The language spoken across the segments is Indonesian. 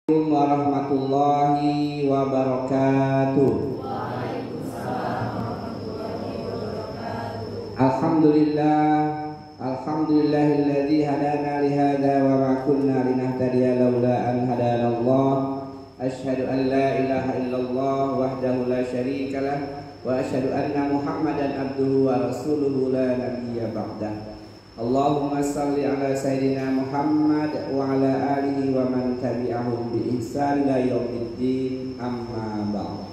Assalamualaikum warahmatullahi wabarakatuh. Alhamdulillahilladzi hadana li hadza wa ma kunna linahtadiya laula an hadanallah. Asyhadu an la ilaha illallah wahdahu la syarika lah wa asyhadu anna Muhammadan abduhu wa rasuluhu la nabiyya ba'dah. Allahumma salli ala sayyidina Muhammad wa ala alihi wa man tabi'ahum bi ihsan ila yaumiddin, amma ba'd.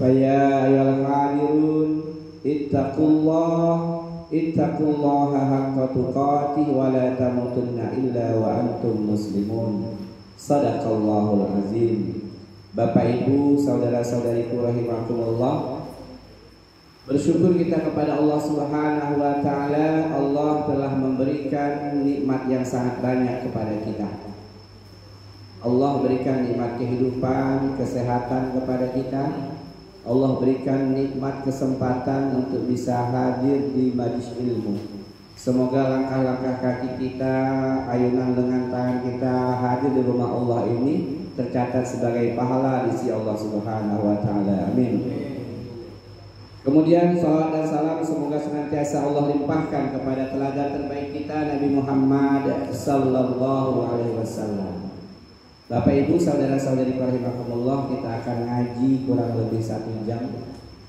Fa ya ayyuhal hadirun ittaqullaha haqqa tuqatih wa la tamutunna illa wa antum muslimun. Shadaqallahul azim. Bapak Ibu, saudara-saudariku rahimakumullah, bersyukur kita kepada Allah Subhanahu wa taala. Allah telah memberikan nikmat yang sangat banyak kepada kita. Allah berikan nikmat kehidupan, kesehatan kepada kita. Allah berikan nikmat kesempatan untuk bisa hadir di majelis ilmu. Semoga langkah-langkah kaki kita, ayunan lengan tangan kita hadir di rumah Allah ini tercatat sebagai pahala di sisi Allah Subhanahu wa taala. Amin. Kemudian salawat dan salam semoga senantiasa Allah limpahkan kepada teladan terbaik kita, Nabi Muhammad sallallahu alaihi wasallam. Bapak Ibu, saudara-saudari rahimakumullah, kita akan ngaji kurang lebih 1 jam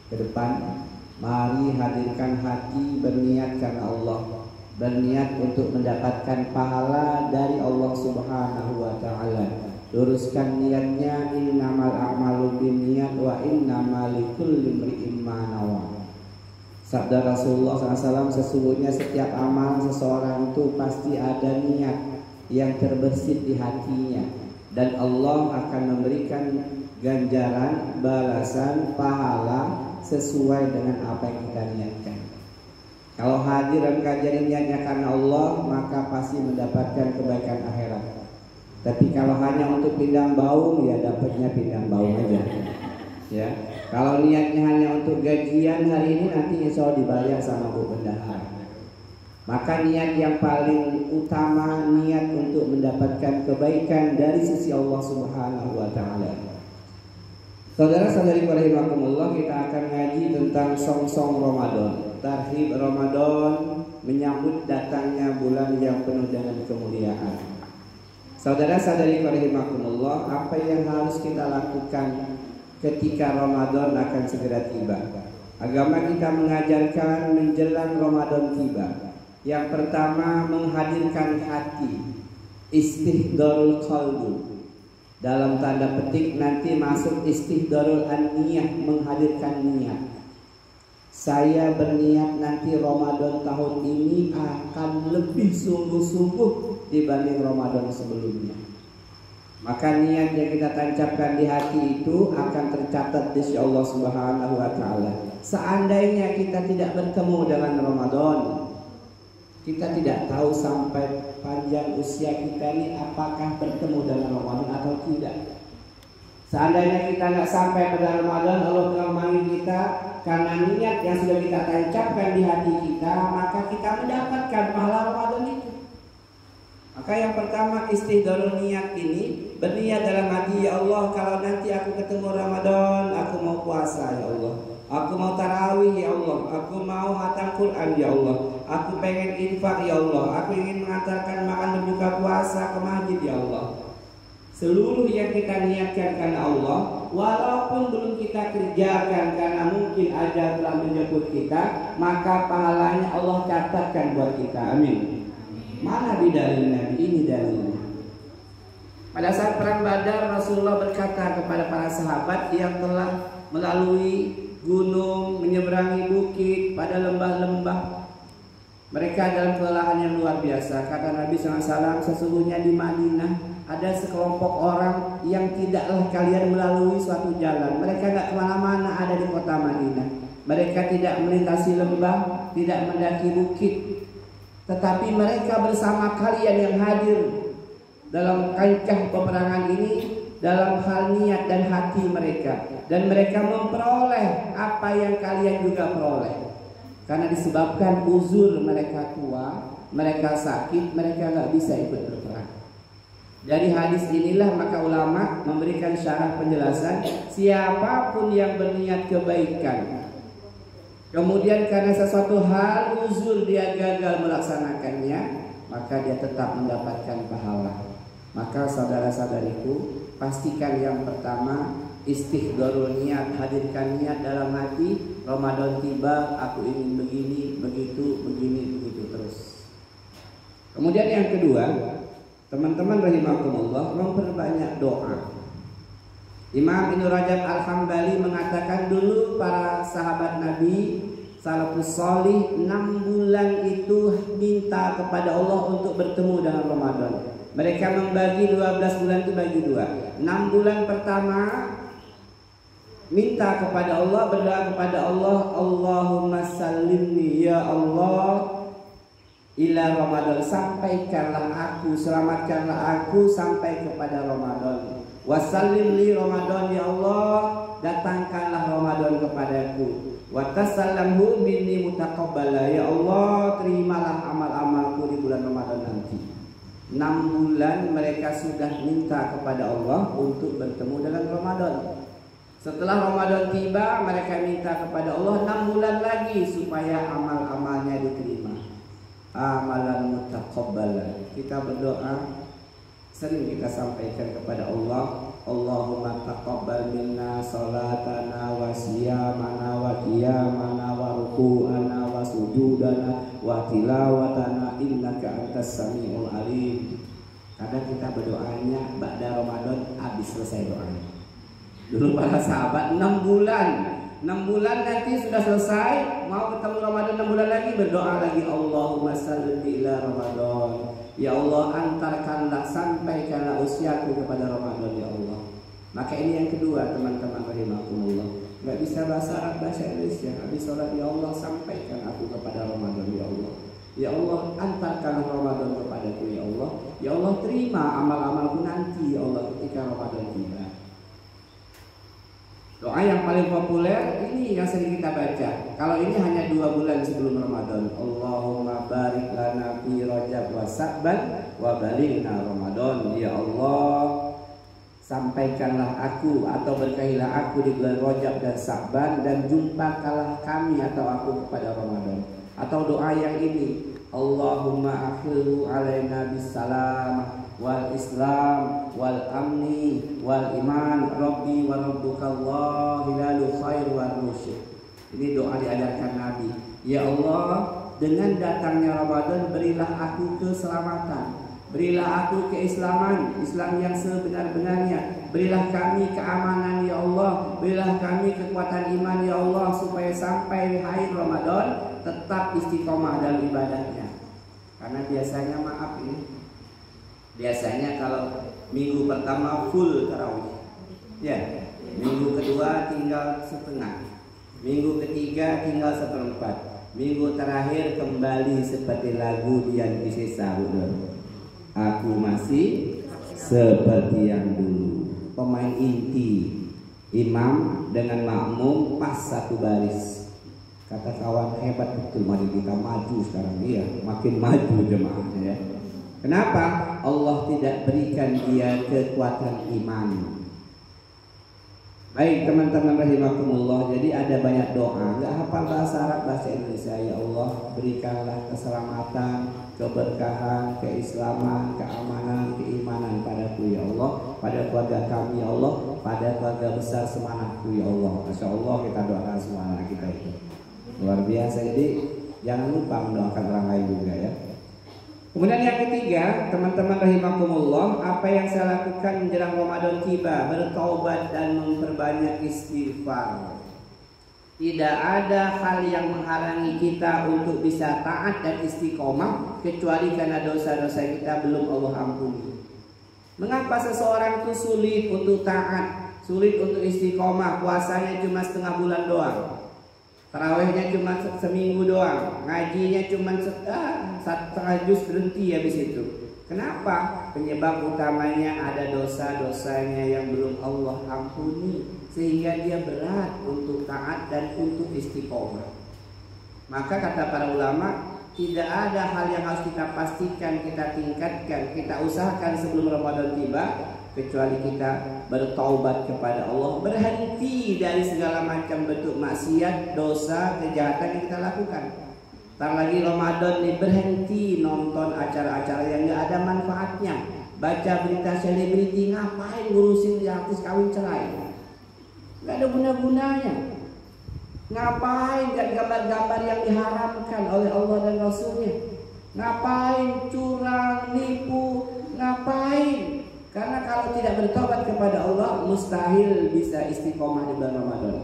ke depan. Mari hadirkan hati, berniat karena Allah, berniat untuk mendapatkan pahala dari Allah Subhanahu wa taala. Luruskan niatnya, innamal a'malu binniyat wa innamal likulli imri'in ma nawa. Sabda Rasulullah SAW, sesungguhnya setiap amal seseorang itu pasti ada niat yang terbersit di hatinya, dan Allah akan memberikan ganjaran, balasan, pahala sesuai dengan apa yang kita niatkan. Kalau hadir dan kajian niatnya karena Allah, maka pasti mendapatkan kebaikan akhirat. Tapi kalau hanya untuk pindang bau, ya dapatnya pindang bau aja. Ya, kalau niatnya hanya untuk gajian hari ini, nanti insya Allah dibayar sama Bu Bendahara. Maka niat yang paling utama, niat untuk mendapatkan kebaikan dari sisi Allah Subhanahu wa taala. Saudara-saudari rahimakumullah, kita akan ngaji tentang song-song Ramadan, tarhib Ramadan, menyambut datangnya bulan yang penuh dengan kemuliaan. Saudara-saudari rahimakumullah, apa yang harus kita lakukan ketika Ramadan akan segera tiba? Agama kita mengajarkan menjelang Ramadan tiba, yang pertama menghadirkan hati, istihdarul qalbu. Dalam tanda petik nanti masuk istihdarul an-niyah, menghadirkan niat. Saya berniat nanti Ramadan tahun ini akan lebih sungguh-sungguh dibanding Ramadan sebelumnya. Maka niat yang kita tancapkan di hati itu akan tercatat di sisi Allah Subhanahu wa taala. Seandainya kita tidak bertemu dengan Ramadan, kita tidak tahu sampai panjang usia kita ini apakah bertemu dengan Ramadan atau tidak. Seandainya kita nggak sampai pada Ramadan, Allah telah memanggil kita karena niat yang sudah kita tancapkan di hati kita, maka kita mendapatkan pahala Ramadan itu. Maka yang pertama, istihdarul niat ini, berniat dalam hati, ya Allah, kalau nanti aku ketemu Ramadan, aku mau puasa ya Allah, aku mau tarawih ya Allah, aku mau khatam Quran ya Allah, aku pengen infak ya Allah, aku ingin mengantarkan makan berbuka puasa ke masjid ya Allah. Seluruh yang kita niatkan karena Allah, walaupun belum kita kerjakan karena mungkin ajal telah menjemput kita, maka pahalanya Allah catatkan buat kita. Amin. Mana di dalilnya? Ini dalilnya. Pada saat perang Badar, Rasulullah berkata kepada para sahabat yang telah melalui gunung, menyeberangi bukit, pada lembah-lembah, mereka dalam kelelahan yang luar biasa. Kata Nabi SAW, sesungguhnya di Madinah ada sekelompok orang yang tidaklah kalian melalui suatu jalan. Mereka tidak kemana-mana, ada di kota Madinah. Mereka tidak melintasi lembah, tidak mendaki bukit, tetapi mereka bersama kalian yang hadir dalam kancah peperangan ini dalam hal niat dan hati mereka, dan mereka memperoleh apa yang kalian juga peroleh. Karena disebabkan uzur mereka tua, mereka sakit, mereka nggak bisa ikut berperang. Dari hadis inilah maka ulama memberikan syarah penjelasan, siapapun yang berniat kebaikan kemudian karena sesuatu hal uzur dia gagal melaksanakannya, maka dia tetap mendapatkan pahala. Maka saudara-saudariku, pastikan yang pertama istihdharul niat, hadirkan niat dalam hati. Ramadan tiba, aku ingin begini, begitu, begini, begitu terus. Kemudian yang kedua, teman-teman rahimakumullah, memperbanyak doa. Imam Ibnu Rajab Al-Hambali mengatakan dulu para sahabat Nabi salafus salih 6 bulan itu minta kepada Allah untuk bertemu dengan Ramadan. Mereka membagi 12 bulan itu bagi 2. 6 bulan pertama minta kepada Allah, berdoa kepada Allah, Allahumma sallimni ya Allah ila Ramadan, sampaikanlah aku, selamatkanlah aku sampai kepada Ramadan. Wasallim li Ramadan ya Allah, datangkanlah Ramadan kepadaku. Wa tasallamhu minni mutaqabbala ya Allah, terimalah amal-amalku di bulan Ramadan nanti. 6 bulan mereka sudah minta kepada Allah untuk bertemu dengan Ramadan. Setelah Ramadan tiba, mereka minta kepada Allah 6 bulan lagi supaya amal-amalnya diterima. Amalan mutaqabbala. Kita berdoa, sering kita sampaikan kepada Allah, Allahumma taqabbal minna salatana wa siyamana wa qiyamana wa ruku'ana wa sujudana wa tilawatana innaka antas samiul alim. Kadang kita berdoanya ba'da Ramadan habis selesai doanya. Dulu para sahabat 6 bulan nanti sudah selesai, mau ketemu Ramadan 6 bulan lagi, berdoa lagi, Allahumma salli ila Ramadan. Ya Allah, antarkanlah, sampaikanlah usiaku kepada Ramadan ya Allah. Maka ini yang kedua, teman-teman rahimakumullah. Gak bisa bahasa Arab, bahasa Indonesia. Habis sholat, ya Allah, sampaikan aku kepada Ramadan ya Allah. Ya Allah, antarkanlah Ramadan kepadaku ya Allah. Ya Allah, terima amal-amalku nanti ya Allah ketika Ramadan tiba. Doa yang paling populer ini yang sering kita baca. Kalau ini hanya 2 bulan sebelum Ramadan. Allahumma barik lana fi Rajab wa Sa'ban wa balighna Ramadan. Ya Allah, sampaikanlah aku atau berkahilah aku di bulan Rajab dan Sa'ban, dan jumpakanlah kami atau aku kepada Ramadan. Atau doa yang ini, Allahumma akhilhu alaina bisalam wal Islam wal amni wal iman Rabbi wa rabbukallah hilalu khair wa rusyid. Ini doa diajarkan Nabi. Ya Allah, dengan datangnya Ramadan berilah aku keselamatan, berilah aku keislaman, Islam yang sebenar-benarnya, berilah kami keamanan ya Allah, berilah kami kekuatan iman ya Allah, supaya sampai akhir Ramadan tetap istiqomah dalam ibadahnya. Karena biasanya maaf ini, biasanya kalau minggu pertama full tarawih, ya, minggu kedua tinggal setengah, minggu ketiga tinggal 1/4, minggu terakhir kembali seperti lagu Dian Piscesa, aku masih seperti yang dulu. Pemain inti, imam dengan makmum pas satu baris. Kata kawan, hebat betul, mari kita maju sekarang. Iya, makin maju jemaahnya ya. Kenapa? Allah tidak berikan dia kekuatan iman. Baik teman-teman rahimakumullah, jadi ada banyak doa. Gak hafal bahasa Arab, bahasa Indonesia. Ya Allah, berikanlah keselamatan, keberkahan, keislaman, keamanan, keimanan padaku ya Allah, pada keluarga kami ya Allah, pada keluarga besar semangatku ya Allah. Masya Allah, kita doakan semangat kita itu luar biasa. Jadi jangan lupa mendoakan orang lain juga ya. Kemudian yang ketiga, teman-teman rahimakumullah, apa yang saya lakukan menjelang Ramadan tiba, bertaubat dan memperbanyak istighfar. Tidak ada hal yang menghalangi kita untuk bisa taat dan istiqomah kecuali karena dosa-dosa kita belum Allah ampuni. Mengapa seseorang itu sulit untuk taat, sulit untuk istiqomah? Puasanya cuma setengah bulan doang, tarawihnya cuma seminggu doang, ngajinya cuma setengah juz berhenti habis itu. Kenapa? Penyebab utamanya ada dosa-dosanya yang belum Allah ampuni, sehingga dia berat untuk taat dan untuk istiqomah. Maka kata para ulama, tidak ada hal yang harus kita pastikan, kita tingkatkan, kita usahakan sebelum Ramadan tiba, kecuali kita bertaubat kepada Allah, berhenti dari segala macam bentuk maksiat, dosa, kejahatan yang kita lakukan. Ntar lagi Ramadan nih, berhenti nonton acara-acara yang gak ada manfaatnya, baca berita selebriti, ngapain ngurusin artis kawin cerai, gak ada guna-gunanya. Ngapain gak gambar-gambar yang diharamkan oleh Allah dan Rasulnya? Ngapain curang, nipu, ngapain? Karena kalau tidak bertobat kepada Allah, mustahil bisa istiqomah di bulan Ramadan.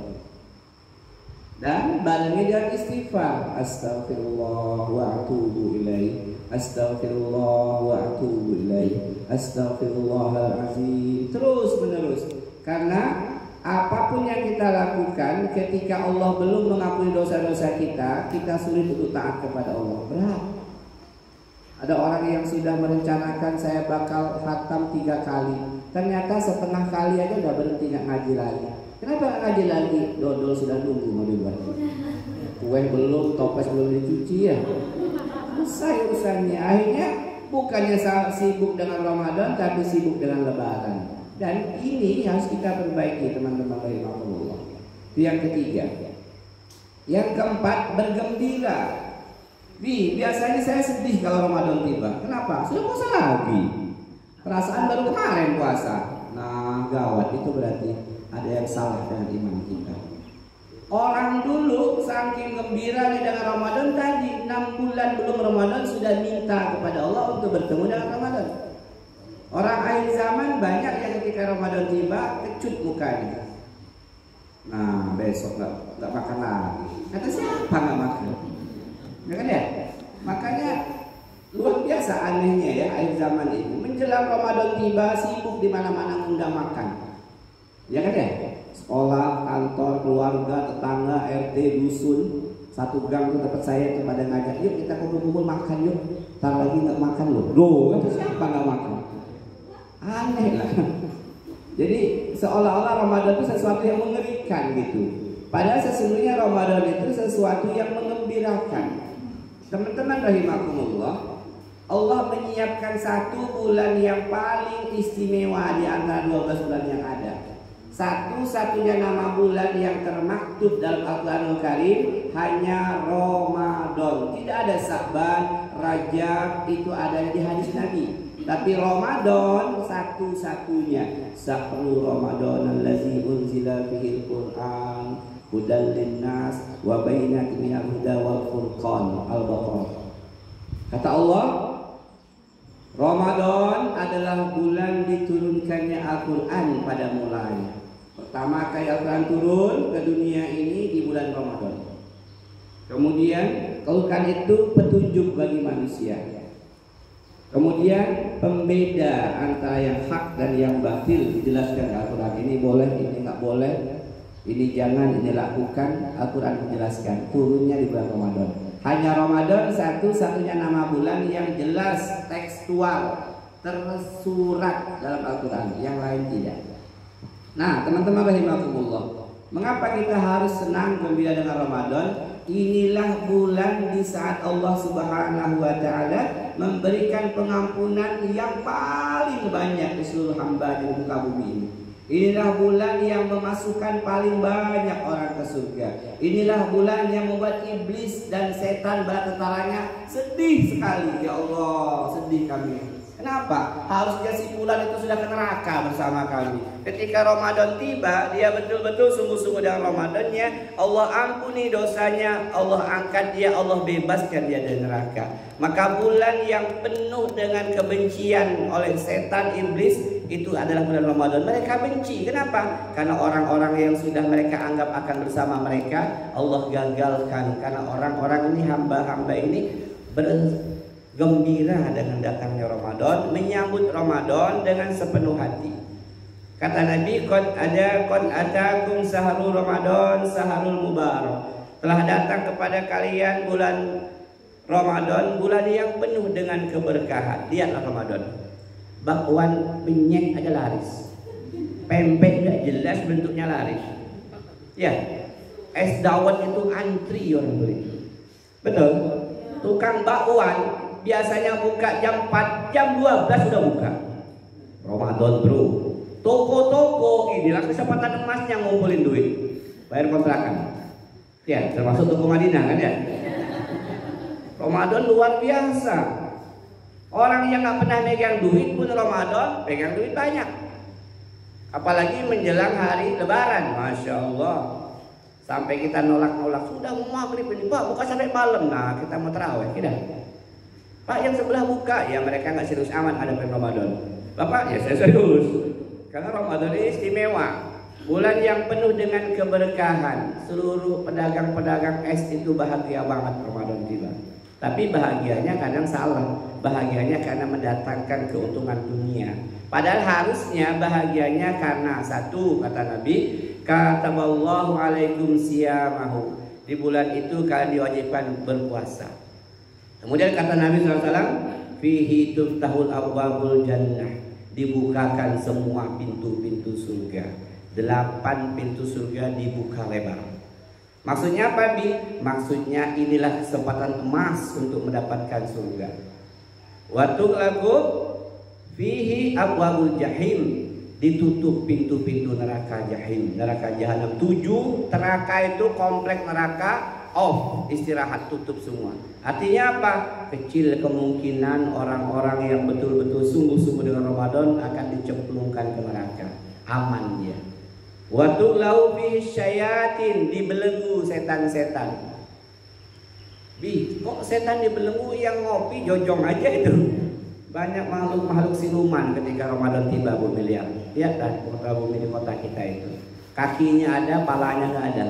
Dan barengi dengan istighfar, astaghfirullah wa atubu ilaih, astaghfirullah wa atubu ilaih, astaghfirullahalazim, terus menerus. Karena apapun yang kita lakukan, ketika Allah belum mengampuni dosa-dosa kita, kita sulit untuk taat kepada Allah. Berat. Ada orang yang sudah merencanakan saya bakal khatam 3 kali, ternyata setengah kali aja udah berhenti nggak ngaji lagi. Kenapa nggak ngaji lagi? Dodol sudah nunggu mau dibuat. Kue belum, toples belum dicuci ya. Selesai urusannya. Akhirnya bukannya sibuk dengan Ramadan, tapi sibuk dengan Lebaran. Dan ini harus kita perbaiki, teman-teman rahimahullah. Itu yang ketiga. Yang keempat, bergembira. Biasanya saya sedih kalau Ramadan tiba. Kenapa? Sudah puasa lagi. Perasaan baru kemarin puasa. Nah, gawat, itu berarti ada yang salah dengan iman kita. Orang dulu saking gembira dengan Ramadan tadi, 6 bulan belum Ramadan sudah minta kepada Allah untuk bertemu dengan Ramadan. Orang akhir zaman banyak yang ketika Ramadan tiba kecut mukanya. Nah, besok nggak makan lagi. Kata siapa nggak makan? Ya kan ya? Makanya luar biasa anehnya ya akhir zaman ini. Menjelang Ramadan tiba sibuk di mana-mana undang makan. Ya kan ya? Sekolah, kantor, keluarga, tetangga, RT, dusun, satu gang tuh tempat saya tuh pada ngajak, yuk kita kumpul-kumpul makan yuk. Ntar lagi nggak makan loh. Kata siapa nggak makan? Aneh lah. Jadi seolah-olah Ramadan itu sesuatu yang mengerikan gitu. Padahal sesungguhnya Ramadan itu sesuatu yang mengembirakan. Teman-teman rahimakumullah, Allah menyiapkan 1 bulan yang paling istimewa di antara 12 bulan yang ada. Satu-satunya nama bulan yang termaktub dalam Al-Quranul Karim hanya Ramadan. Tidak ada Sa'ban, Rajab, itu ada di hadis Nabi. Tapi Ramadan satu-satunya. Sahru Ramadan allazi unzila fihil Qur'an hudal linnas wa bainatin minal huda wal furqan. Al-Baqarah. Kata Allah, Ramadan adalah bulan diturunkannya Al-Quran pada mulanya. Pertama kali Al-Quran turun ke dunia ini di bulan Ramadan. Kemudian Al-Quran itu petunjuk bagi manusia. Kemudian pembeda antara yang hak dan yang batil dijelaskan Al-Quran. Ini boleh, ini nggak boleh, ini jangan, ini lakukan. Al-Quran menjelaskan. Turunnya di bulan Ramadan. Hanya Ramadan satu-satunya nama bulan yang jelas tekstual tersurat dalam Al-Quran. Yang lain tidak. Nah, teman-teman rahimakumullah, mengapa kita harus senang gembira dengan Ramadan? Inilah bulan di saat Allah Subhanahu wa Ta'ala memberikan pengampunan yang paling banyak di seluruh hamba di muka bumi ini. Inilah bulan yang memasukkan paling banyak orang ke surga. Inilah bulan yang membuat iblis dan setan bala tentaranya sedih sekali. Ya Allah, sedih kami. Kenapa? Harusnya si fulan itu sudah ke neraka bersama kami. Ketika Ramadan tiba, dia betul-betul sungguh-sungguh dengan Ramadannya, Allah ampuni dosanya, Allah angkat dia, Allah bebaskan dia dari neraka. Maka bulan yang penuh dengan kebencian oleh setan iblis itu adalah bulan Ramadan. Mereka benci. Kenapa? Karena orang-orang yang sudah mereka anggap akan bersama mereka, Allah gagalkan. Karena orang-orang ini, hamba-hamba ini gembira dengan datangnya Ramadan, menyambut Ramadan dengan sepenuh hati. Kata Nabi, qad atakum sahrul Ramadan sahrul mubarak. Telah datang kepada kalian bulan Ramadan, bulan yang penuh dengan keberkahan. Lihatlah Ramadan. Bakwan penyek aja laris. Pempek gak jelas bentuknya laris. Ya, es dawet itu antri orang beli. Betul? tukang bakwan biasanya buka jam 4, jam 12 sudah buka. Ramadan bro. Toko-toko inilah kesempatan emasnya ngumpulin duit, bayar kontrakan. Ya, termasuk toko Madinah kan ya. Ramadan luar biasa. Orang yang nggak pernah megang duit pun Ramadan pegang duit banyak. Apalagi menjelang hari Lebaran, masya Allah. Sampai kita nolak-nolak, sudah mau maghrib ini Pak, buka sampai malam. Nah kita mau terawih, kita. Pak yang sebelah buka, ya mereka nggak serius aman hadapin Ramadan. Bapak ya saya serius, karena Ramadan ini istimewa. Bulan yang penuh dengan keberkahan. Seluruh pedagang-pedagang es itu bahagia banget Ramadan tiba. Tapi bahagianya kadang salah. Bahagianya karena mendatangkan keuntungan dunia. Padahal harusnya bahagianya karena satu, kata Nabi, kataballahu alaikum siyamahu. Di bulan itu kalian diwajibkan berpuasa. Kemudian kata Nabi SAW, fihi tuftahul abwabul jannah. Dibukakan semua pintu-pintu surga. 8 pintu surga dibuka lebar. Maksudnya apa Bi? Maksudnya inilah kesempatan emas untuk mendapatkan surga. Waktu lagu fihi abwabul jahim, ditutup pintu-pintu neraka jahim, neraka jahanam. 7 neraka itu komplek neraka off, istirahat, tutup semua. Artinya apa? Kecil kemungkinan orang-orang yang betul-betul sungguh-sungguh dengan Ramadan akan dicemplungkan ke neraka. Aman dia. Waktu lau fi syayatin, dibelenggu setan-setan. Bi, kok setan dibelenggu, yang ngopi jojong aja itu. Banyak makhluk-makhluk siluman ketika Ramadan tiba, Bu Miliar. Lihat kan kota bumi di kota kita itu. Kakinya ada, palanya nggak ada.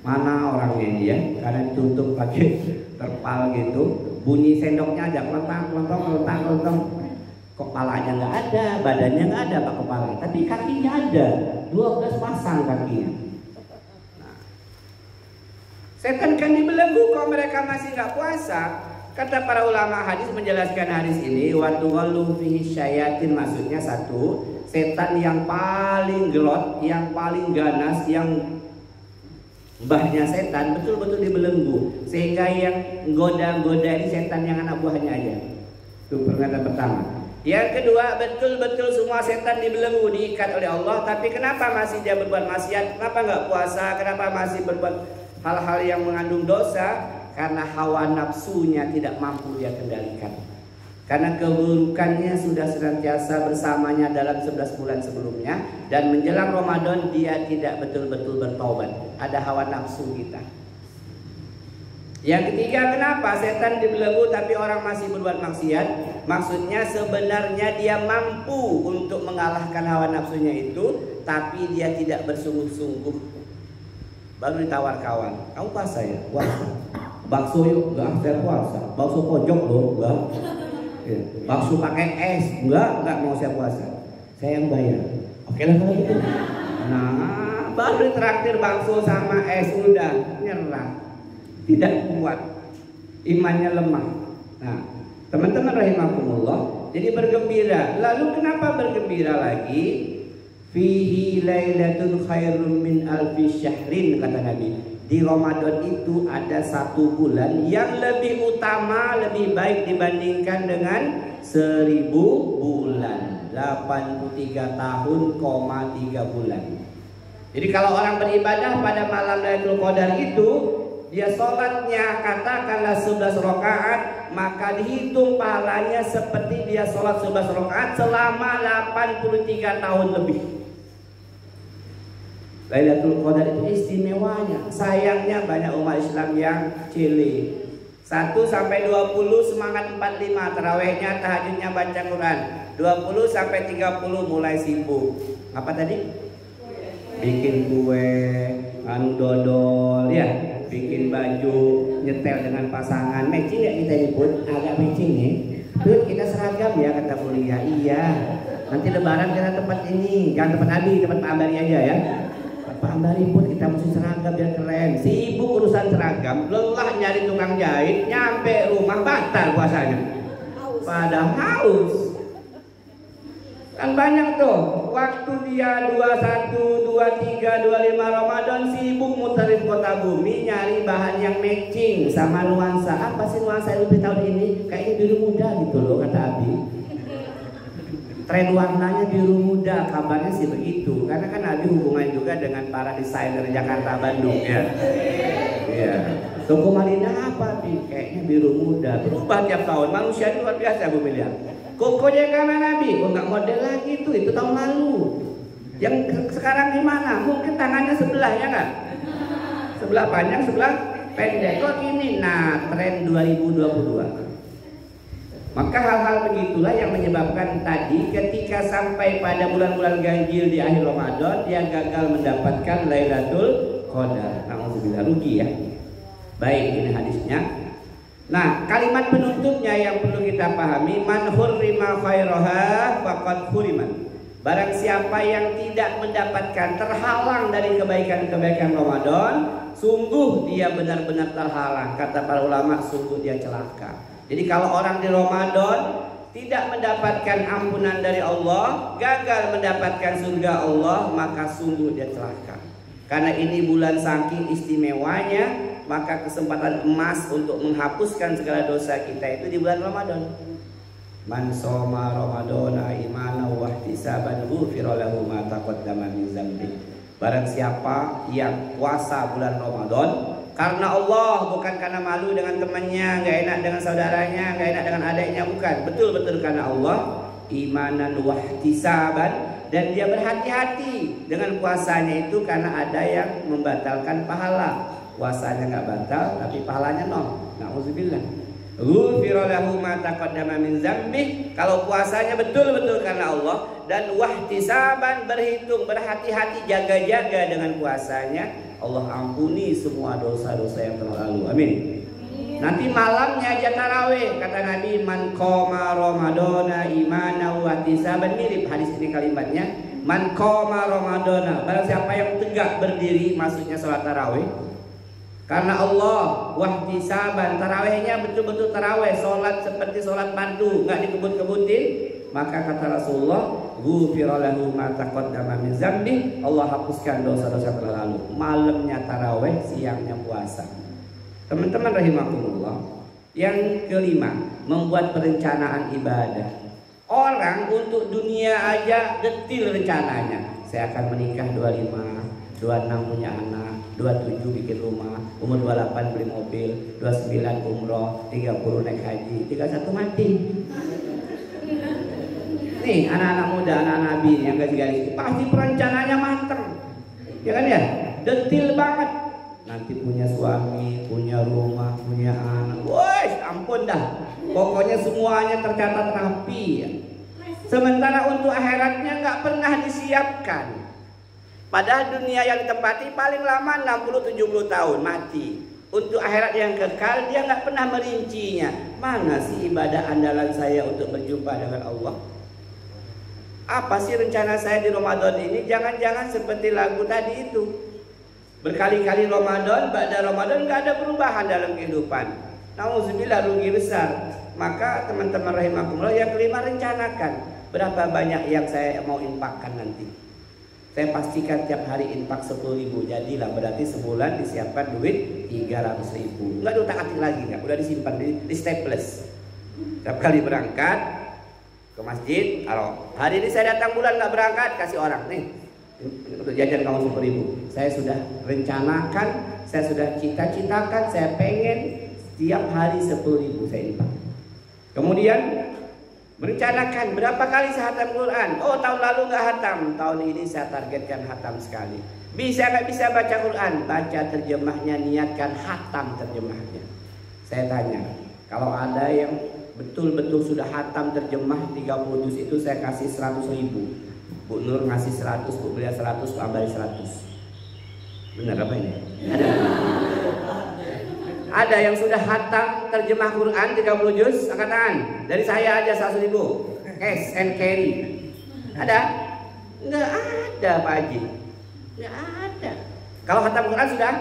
Mana orangnya ini ya? Karena ditutup pakai terpal gitu. Bunyi sendoknya aja kelentang. Kepalanya nggak ada, badannya nggak ada pak kepala, tapi kakinya ada, 12 pasang kakinya. Nah, setan kan dibelenggu kalau mereka masih nggak puasa. Kata para ulama hadis menjelaskan hadis ini, waktu walu fihi syayatin, maksudnya satu, setan yang paling gelot, yang paling ganas, yang mbahnya setan betul-betul dibelenggu, sehingga yang goda-goda ini setan yang anak buahnya aja. Itu pernyataan pertama. Yang kedua, betul-betul semua setan dibelenggu, diikat oleh Allah. Tapi kenapa masih dia berbuat maksiat? Kenapa nggak puasa? Kenapa masih berbuat hal-hal yang mengandung dosa? Karena hawa nafsunya tidak mampu dia kendalikan. Karena keburukannya sudah senantiasa bersamanya dalam 11 bulan sebelumnya. Dan menjelang Ramadan dia tidak betul-betul bertaubat. Ada hawa nafsu kita. Yang ketiga, kenapa setan dibelenggu tapi orang masih berbuat maksiat? Maksudnya sebenarnya dia mampu untuk mengalahkan hawa nafsunya itu, tapi dia tidak bersungguh-sungguh. Baru ditawar kawan, kamu puasa ya? Puasa. Bakso yuk? Enggak, saya puasa. Bakso pojok loh? Enggak. Bakso pakai es? Enggak mau saya puasa. Saya yang bayar. Oke lah kalau gitu. Nah, baru traktir bakso sama es, udah nyerah. Tidak kuat, imannya lemah. Nah, teman-teman rahimakumullah, jadi bergembira. Lalu kenapa bergembira lagi? Fihi lailatun khairum min alfi syahrin, kata Nabi. Di Ramadan itu ada 1 bulan yang lebih utama, lebih baik dibandingkan dengan 1000 bulan. 83 tahun, 3 bulan. Jadi kalau orang beribadah pada malam Lailatul Qadar itu, dia sholatnya katakanlah 11 rakaat, maka dihitung pahalanya seperti dia sholat 11 rakaat selama 83 tahun lebih. Lailatul Qadar itu istimewanya. Sayangnya banyak umat Islam yang cili. 1 sampai 20 semangat 45, tarawihnya, tahajudnya, baca Quran. 20 sampai 30 mulai sibuk. Apa tadi? Bikin kue, dodol, ya. Bikin baju, nyetel dengan pasangan. Matching nggak kita ini pun? Agak matching nih. Tuh kita seragam ya, kata kuliah. Iya. Nanti lebaran kita tempat ini, jangan tempat Abi, tempat Pak Ambari aja ya. Pak Ambari pun kita mesti seragam biar keren. Sibuk urusan seragam, lelah nyari tukang jahit, nyampe rumah batal puasanya. Pada haus. Kan banyak tuh, waktu dia 21, 23, 25 Ramadan sibuk muterin kota bumi nyari bahan yang matching sama nuansa. Apa sih nuansa LP tahun ini? Kayaknya biru muda gitu loh kata Abi. Tren warnanya biru muda, kabarnya sih begitu. Karena kan Abi hubungan juga dengan para desainer Jakarta Bandung ya. Iya. Toko Malinda apa Abi? Kayaknya biru muda. Berubah tiap tahun, manusia ini luar biasa Bu Miliar. Koko jaga mana Nabi? Oh nggak model lagi tuh, itu tahun lalu. Yang sekarang di mana? Mungkin tangannya sebelah ya nggak? Sebelah panjang, sebelah pendek. Kok ini? Nah, tren 2022. Maka hal-hal begitulah yang menyebabkan tadi ketika sampai pada bulan-bulan ganjil di akhir Ramadan dia gagal mendapatkan Lailatul Qadar. Nauzubillah, rugi ya. Baik, ini hadisnya. Nah, kalimat penutupnya yang perlu kita pahami, man hurrima khairaha faqad huriman. Barang siapa yang tidak mendapatkan, terhalang dari kebaikan-kebaikan Ramadan, sungguh dia benar-benar terhalang. Kata para ulama, sungguh dia celaka. Jadi kalau orang di Ramadan tidak mendapatkan ampunan dari Allah, gagal mendapatkan surga Allah, maka sungguh dia celaka. Karena ini bulan saking istimewanya, maka kesempatan emas untuk menghapuskan segala dosa kita itu di bulan Ramadan. Man shoma Ramadana imanan wa ihtisaban ghufira lahu ma taqaddama min dzambi. Barang siapa yang puasa bulan Ramadan karena Allah, bukan karena malu dengan temannya, gak enak dengan saudaranya, gak enak dengan adiknya, bukan. Betul-betul karena Allah, imanan wa ihtisaban, dan dia berhati-hati dengan puasanya itu karena ada yang membatalkan pahala. Puasanya nggak batal tapi pahalanya nol. Nauzubillah. Ghufira lahu ma taqaddama min dzambi. Kalau puasanya betul-betul karena Allah dan wahtisaban, berhitung, berhati-hati, jaga-jaga dengan puasanya, Allah ampuni semua dosa-dosa yang telah lalu. Amin. Nanti malamnya aja tarawih, kata Nabi, man qoma ramadana imanan wa ihtisaban. Mirip hadis ini kalimatnya, man qoma ramadana. Barang siapa yang tegak berdiri, maksudnya salat tarawih karena Allah, wahtisaban, tarawihnya betul-betul tarawih, sholat seperti sholat fardu, nggak dikebut-kebutin, maka kata Rasulullah, ghufira lahu ma taqaddama min dzambi, Allah hapuskan dosa-dosa telah lalu. Malamnya tarawih, siangnya puasa. Teman-teman rahimakumullah. Yang kelima, membuat perencanaan ibadah. Orang untuk dunia aja detil rencananya. Saya akan menikah 25, 26 punya anak, 27 bikin rumah, umur 28 beli mobil, 29 umroh, 30 naik haji, 31 mati. Nih anak-anak muda, anak-anak nabi yang garis-garis pasti perencanaannya mantap, ya kan ya, detil banget. Nanti punya suami, punya rumah, punya anak, woi ampun dah, pokoknya semuanya tercatat rapi ya. Sementara untuk akhiratnya nggak pernah disiapkan. Padahal dunia yang ditempati paling lama 60-70 tahun mati. Untuk akhirat yang kekal dia nggak pernah merincinya. Mana sih ibadah andalan saya untuk berjumpa dengan Allah? Apa sih rencana saya di Ramadan ini? Jangan-jangan seperti lagu tadi itu. Berkali-kali Ramadan, ba'da Ramadan nggak ada perubahan dalam kehidupan. Nauzubillah, rugi besar. Maka teman-teman rahimakumullah, yang kelima, rencanakan berapa banyak yang saya mau infakkan nanti. Saya pastikan tiap hari infak 10.000, jadilah berarti sebulan disiapkan duit 300.000. Enggak diutak-atik lagi, enggak, udah disimpan di staples. Tiap kali berangkat ke masjid, kalau hari ini saya datang bulan nggak berangkat, kasih orang nih untuk jajan kamu 10.000. Saya sudah rencanakan, saya sudah cita-citakan, saya pengen setiap hari 10.000 saya infak. Kemudian merencanakan berapa kali saya hatam Quran. Oh tahun lalu nggak hatam, tahun ini saya targetkan hatam sekali. Bisa nggak bisa baca Quran? Baca terjemahnya, niatkan hatam terjemahnya. Saya tanya, kalau ada yang betul-betul sudah hatam terjemah 30 juz itu saya kasih 100.000. Bu Nur ngasih 100, Bu Belia 100, Bu Ambari 100. Benar apa ini? Ada yang sudah hatam terjemah Quran 30 juz, angkat tangan. Dari saya aja 100.000. Cash and carry. Ada? Enggak ada Pak Haji. Enggak ada. Kalau hatam Quran sudah?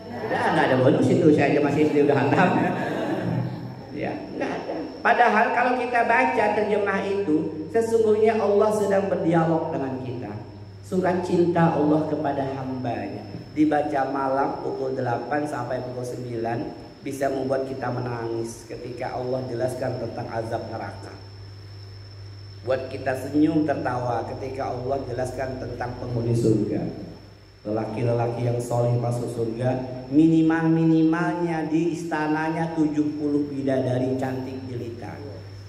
Sudah, enggak ada bonus itu. Saya aja masih SD udah hatam. Ya, enggak ada. Padahal kalau kita baca terjemah itu, sesungguhnya Allah sedang berdialog dengan kita. Surat cinta Allah kepada hambanya dibaca malam pukul 8 sampai pukul 9 bisa membuat kita menangis ketika Allah jelaskan tentang azab neraka. Buat kita senyum tertawa ketika Allah jelaskan tentang penghuni surga. Lelaki-lelaki yang soleh masuk surga, minimalnya di istananya 70 bidadari cantik jelita,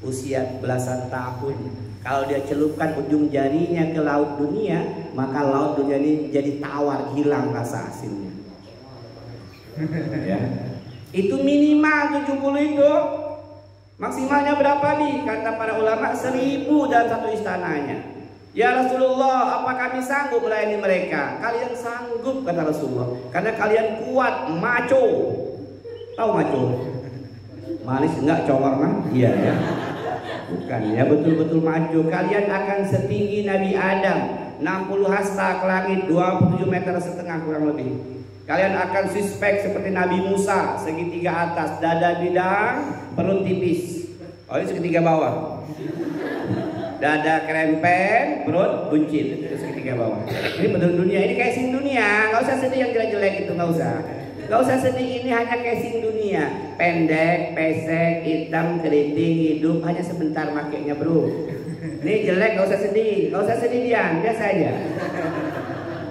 usia belasan tahun. Kalau dia celupkan ujung jarinya ke laut dunia, maka laut dunia ini jadi tawar, hilang rasa asinnya. Ya. Itu minimal 70 itu. Maksimalnya berapa nih? Kata para ulama 1000 dalam satu istananya. Ya Rasulullah, apa kami sanggup melayani mereka? Kalian sanggup, kata Rasulullah, karena kalian kuat, maco. Tahu maco? Manis enggak, cowok mah? Iya ya. Bukan ya, betul-betul maco. Kalian akan setinggi Nabi Adam, 60 hasta ke langit, 27,5 meter kurang lebih. Kalian akan suspek seperti Nabi Musa, segitiga atas, dada bidang, perut tipis. Oh, ini segitiga bawah. Dada kerempen, perut buncit, itu segitiga bawah. Ini betul dunia, ini casing dunia. Nggak usah sedih yang jelek-jelek itu, nggak usah. Nggak usah sedih, ini hanya casing dunia. Pendek, pesek, hitam, keriting, hidup, hanya sebentar makainya bro. Ini jelek, nggak usah sedih, nggak usah sedih Dian, biasa aja.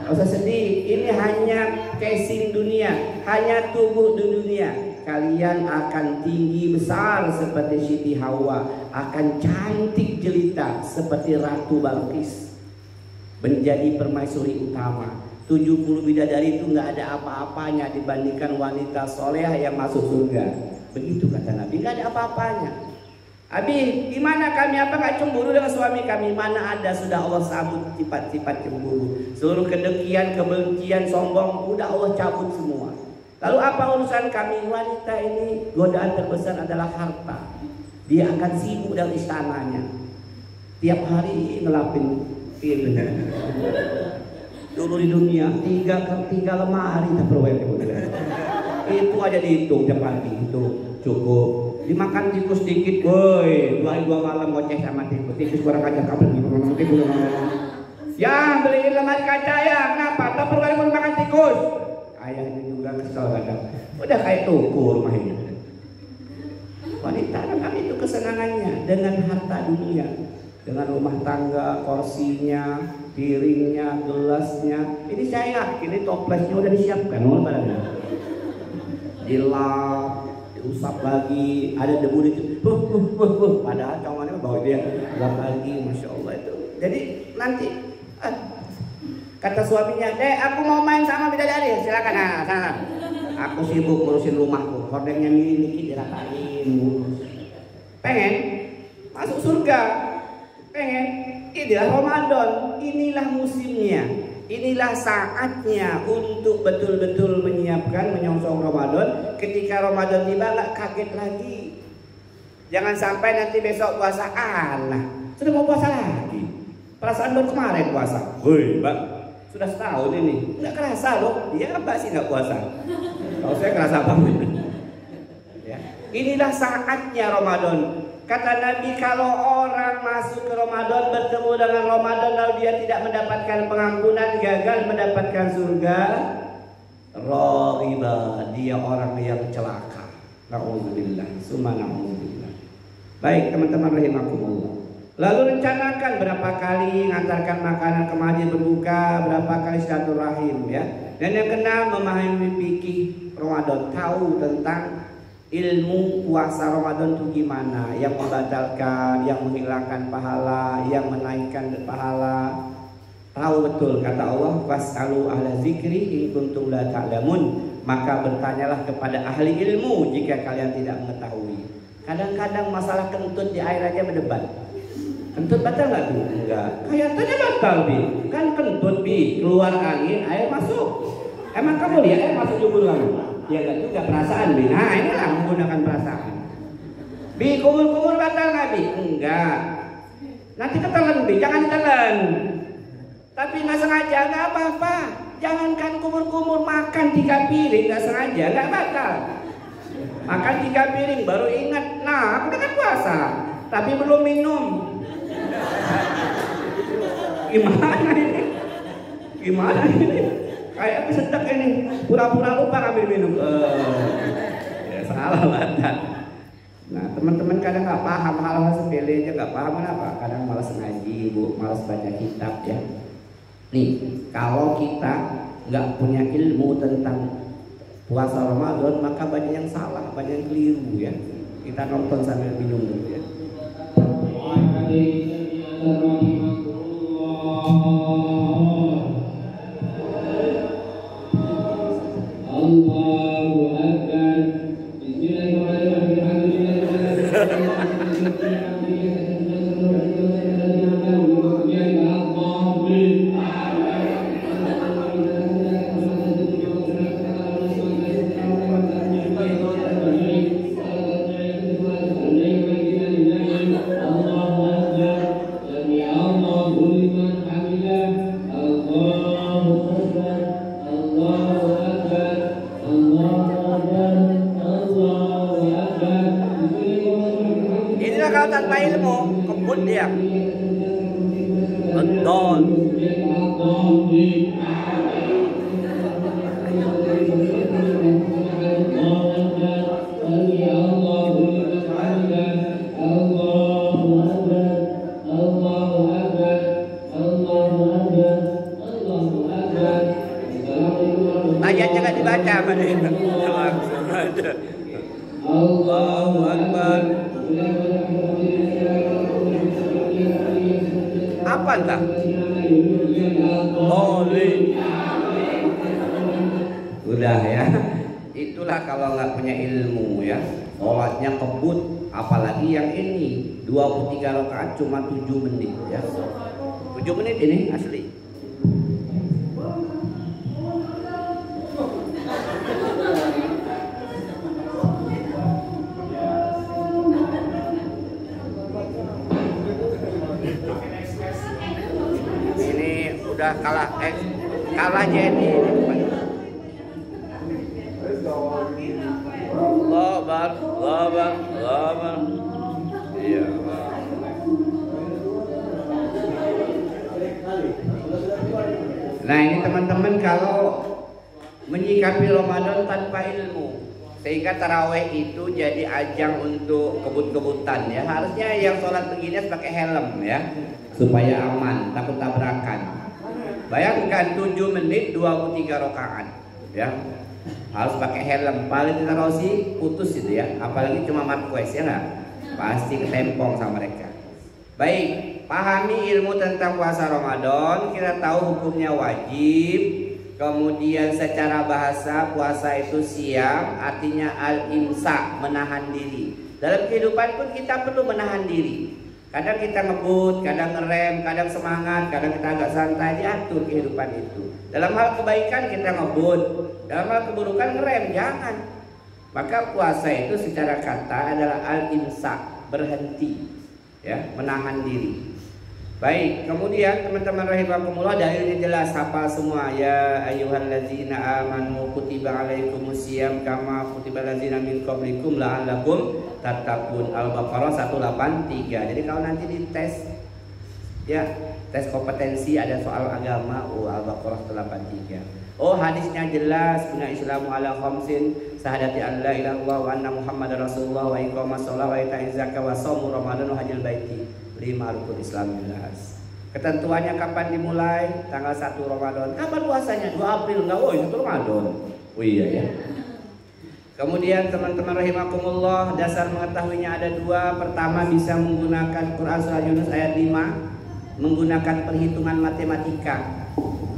Nggak usah sedih, ini hanya casing dunia, hanya tubuh di dunia. Kalian akan tinggi besar seperti Siti Hawa, akan cantik jelita seperti Ratu Balqis, menjadi permaisuri utama. 70 bidadari itu nggak ada apa-apanya dibandingkan wanita soleh yang masuk surga. Begitu kata Nabi, nggak ada apa-apanya. Abi, gimana kami apa nggak cemburu dengan suami kami? Mana ada, sudah Allah sabut sifat-sifat cemburu. Seluruh kedekian, kebencian, sombong, udah Allah cabut semua. Lalu apa urusan kami? Wanita ini godaan terbesar adalah harta. Dia akan sibuk dalam istananya, tiap hari ngelapin piring. Dulu di dunia tiga lemari itu aja dihitung tiap pagi, itu cukup. Dimakan tikus dikit, woi, 2 hari 2 malam ngoceh sama tikus. Tikus kurang ajar kabel tikus. Ya beliin lemari kaca ya, kenapa? Tak perlu lagi makan tikus. Ayahnya juga kesel kadang. Udah kayak tuku rumah ini. Wanita kan itu kesenangannya dengan harta dunia, dengan rumah tangga, kursinya, piringnya, gelasnya. Ini saya yakin ini toplesnya udah disiapkan, mau barangnya. Dilap, diusap lagi, ada debu di padahal cawangannya bawa dia lap lagi, masya Allah itu. Jadi nanti kata suaminya, deh aku mau main sama bidadari, silakan. Nah, sana. Aku sibuk ngurusin rumahku, hordengnya miliki diratain. Pengen masuk surga, pengen. Inilah Ramadan, inilah musimnya, inilah saatnya untuk betul-betul menyiapkan menyongsong Ramadan. Ketika Ramadan tiba nggak kaget lagi. Jangan sampai nanti besok puasa, sudah mau puasa lagi. Perasaan baru kemarin puasa. Woi, Mbak, sudah setahun ini nggak kerasa loh. Iya, Mbak sih nggak puasa. Kalau saya kerasa banget. Ya. Inilah saatnya Ramadan. Kata Nabi, kalau orang masuk ke Ramadan, bertemu dengan Ramadan, lalu dia tidak mendapatkan pengampunan, gagal mendapatkan surga, rohiba, dia orang yang celaka. Na'udzubillah, summa na'udzubillah. Baik teman-teman rahimakumullah. Lalu rencanakan berapa kali ngantarkan makanan ke masjid berbuka, berapa kali silaturahim ya. Dan yang keenam, memahami fikih Ramadan, tahu tentang ilmu puasa Ramadan itu gimana, yang membatalkan, yang menghilangkan pahala, yang menaikkan pahala. Tahu betul kata Allah, fas'alu ahla zikri in kuntum la ta'lamun, maka bertanyalah kepada ahli ilmu jika kalian tidak mengetahui. Kadang-kadang masalah kentut di air aja berdebat. Kentut batal nggak tuh? Enggak. Kayaknya batal bi. Kan kentut bi, keluar angin, air masuk. Emang kamu lihat air masuk di kubur kamu? Ya enggak juga perasaan bi. Nah inilah menggunakan perasaan. Bi, kumur-kumur batal nggak bi? Enggak. Nanti ketelan bi, jangan ditelan. Tapi nggak sengaja nggak apa-apa. Jangankan kumur-kumur makan 3 piring nggak sengaja nggak batal. Makan 3 piring baru ingat. Nah, aku kan puasa, tapi belum minum. Gimana ini? Gimana ini? Kayak kesedek ini. Pura-pura lupa ngambil minum. Ya salah banget. Nah, teman-teman kadang nggak paham hal-hal sepele aja, nggak paham kenapa? Kadang malas ngaji, bu, malas baca kitab ya. Nih, kalau kita nggak punya ilmu tentang puasa Ramadan, maka banyak yang salah, banyak yang keliru ya. Kita nonton sambil minum dulu ya. Allahu Akbar. Inilah kalau tanpa ilmu kebut dia. Betul. Ayatnya nggak dibaca mana itu. Langsung aja. Allahu Akbar. Apa entah? Boleh. Udah ya. Itulah kalau nggak punya ilmu ya. Sholatnya kebut, apalagi yang ini 23 rakaat cuma 7 menit ya. 7 menit ini asli. Udah kalah jadi. Allah. Iya. Nah ini teman-teman kalau menyikapi Ramadan tanpa ilmu, sehingga taraweh itu jadi ajang untuk kebut-kebutan ya. Harusnya yang sholat begini harus pakai helm ya, supaya aman, takut tabrakan. Bayangkan 7 menit 23 rakaat ya. Harus pakai helm. Paling Rosi putus itu ya. Apalagi cuma Marquez ya nggak? Pasti ketempong sama mereka. Baik, pahami ilmu tentang puasa Ramadan. Kita tahu hukumnya wajib. Kemudian secara bahasa puasa itu siam, artinya al-imsak, menahan diri. Dalam kehidupan pun kita perlu menahan diri. Kadang kita ngebut, kadang ngerem, kadang semangat, kadang kita agak santai, diatur kehidupan itu. Dalam hal kebaikan kita ngebut, dalam hal keburukan ngerem, jangan. Maka puasa itu secara kata adalah al-imsak, berhenti, ya, menahan diri. Baik, kemudian teman-teman rahimakumullah, dalilnya jelas, hafal semua. Ya ayyuhallazina amanu kutiba alaikumusiyam kama kutiba allazina min qablikum la'allakum tattaqun. Al-Baqarah 183. Jadi kalau nanti dites ya, tes kompetensi ada soal agama, Al-Baqarah 183. Oh, hadisnya jelas, punya Islamu ala khamsin, syahadati an la ilaha illallah wa anna Muhammadar Rasulullah wa iqamas shalah wa ita'iz zakah wa shaum Ramadan wa hajjal baiti. 5 rukun Islam jelas. Ketentuannya kapan dimulai? Tanggal 1 Ramadan. Kapan puasanya? 2 April. Enggak, oh itu Ramadan. Oh iya ya. Kemudian teman-teman rahimakumullah, dasar mengetahuinya ada 2. Pertama, bisa menggunakan Quran surah Yunus ayat 5, menggunakan perhitungan matematika.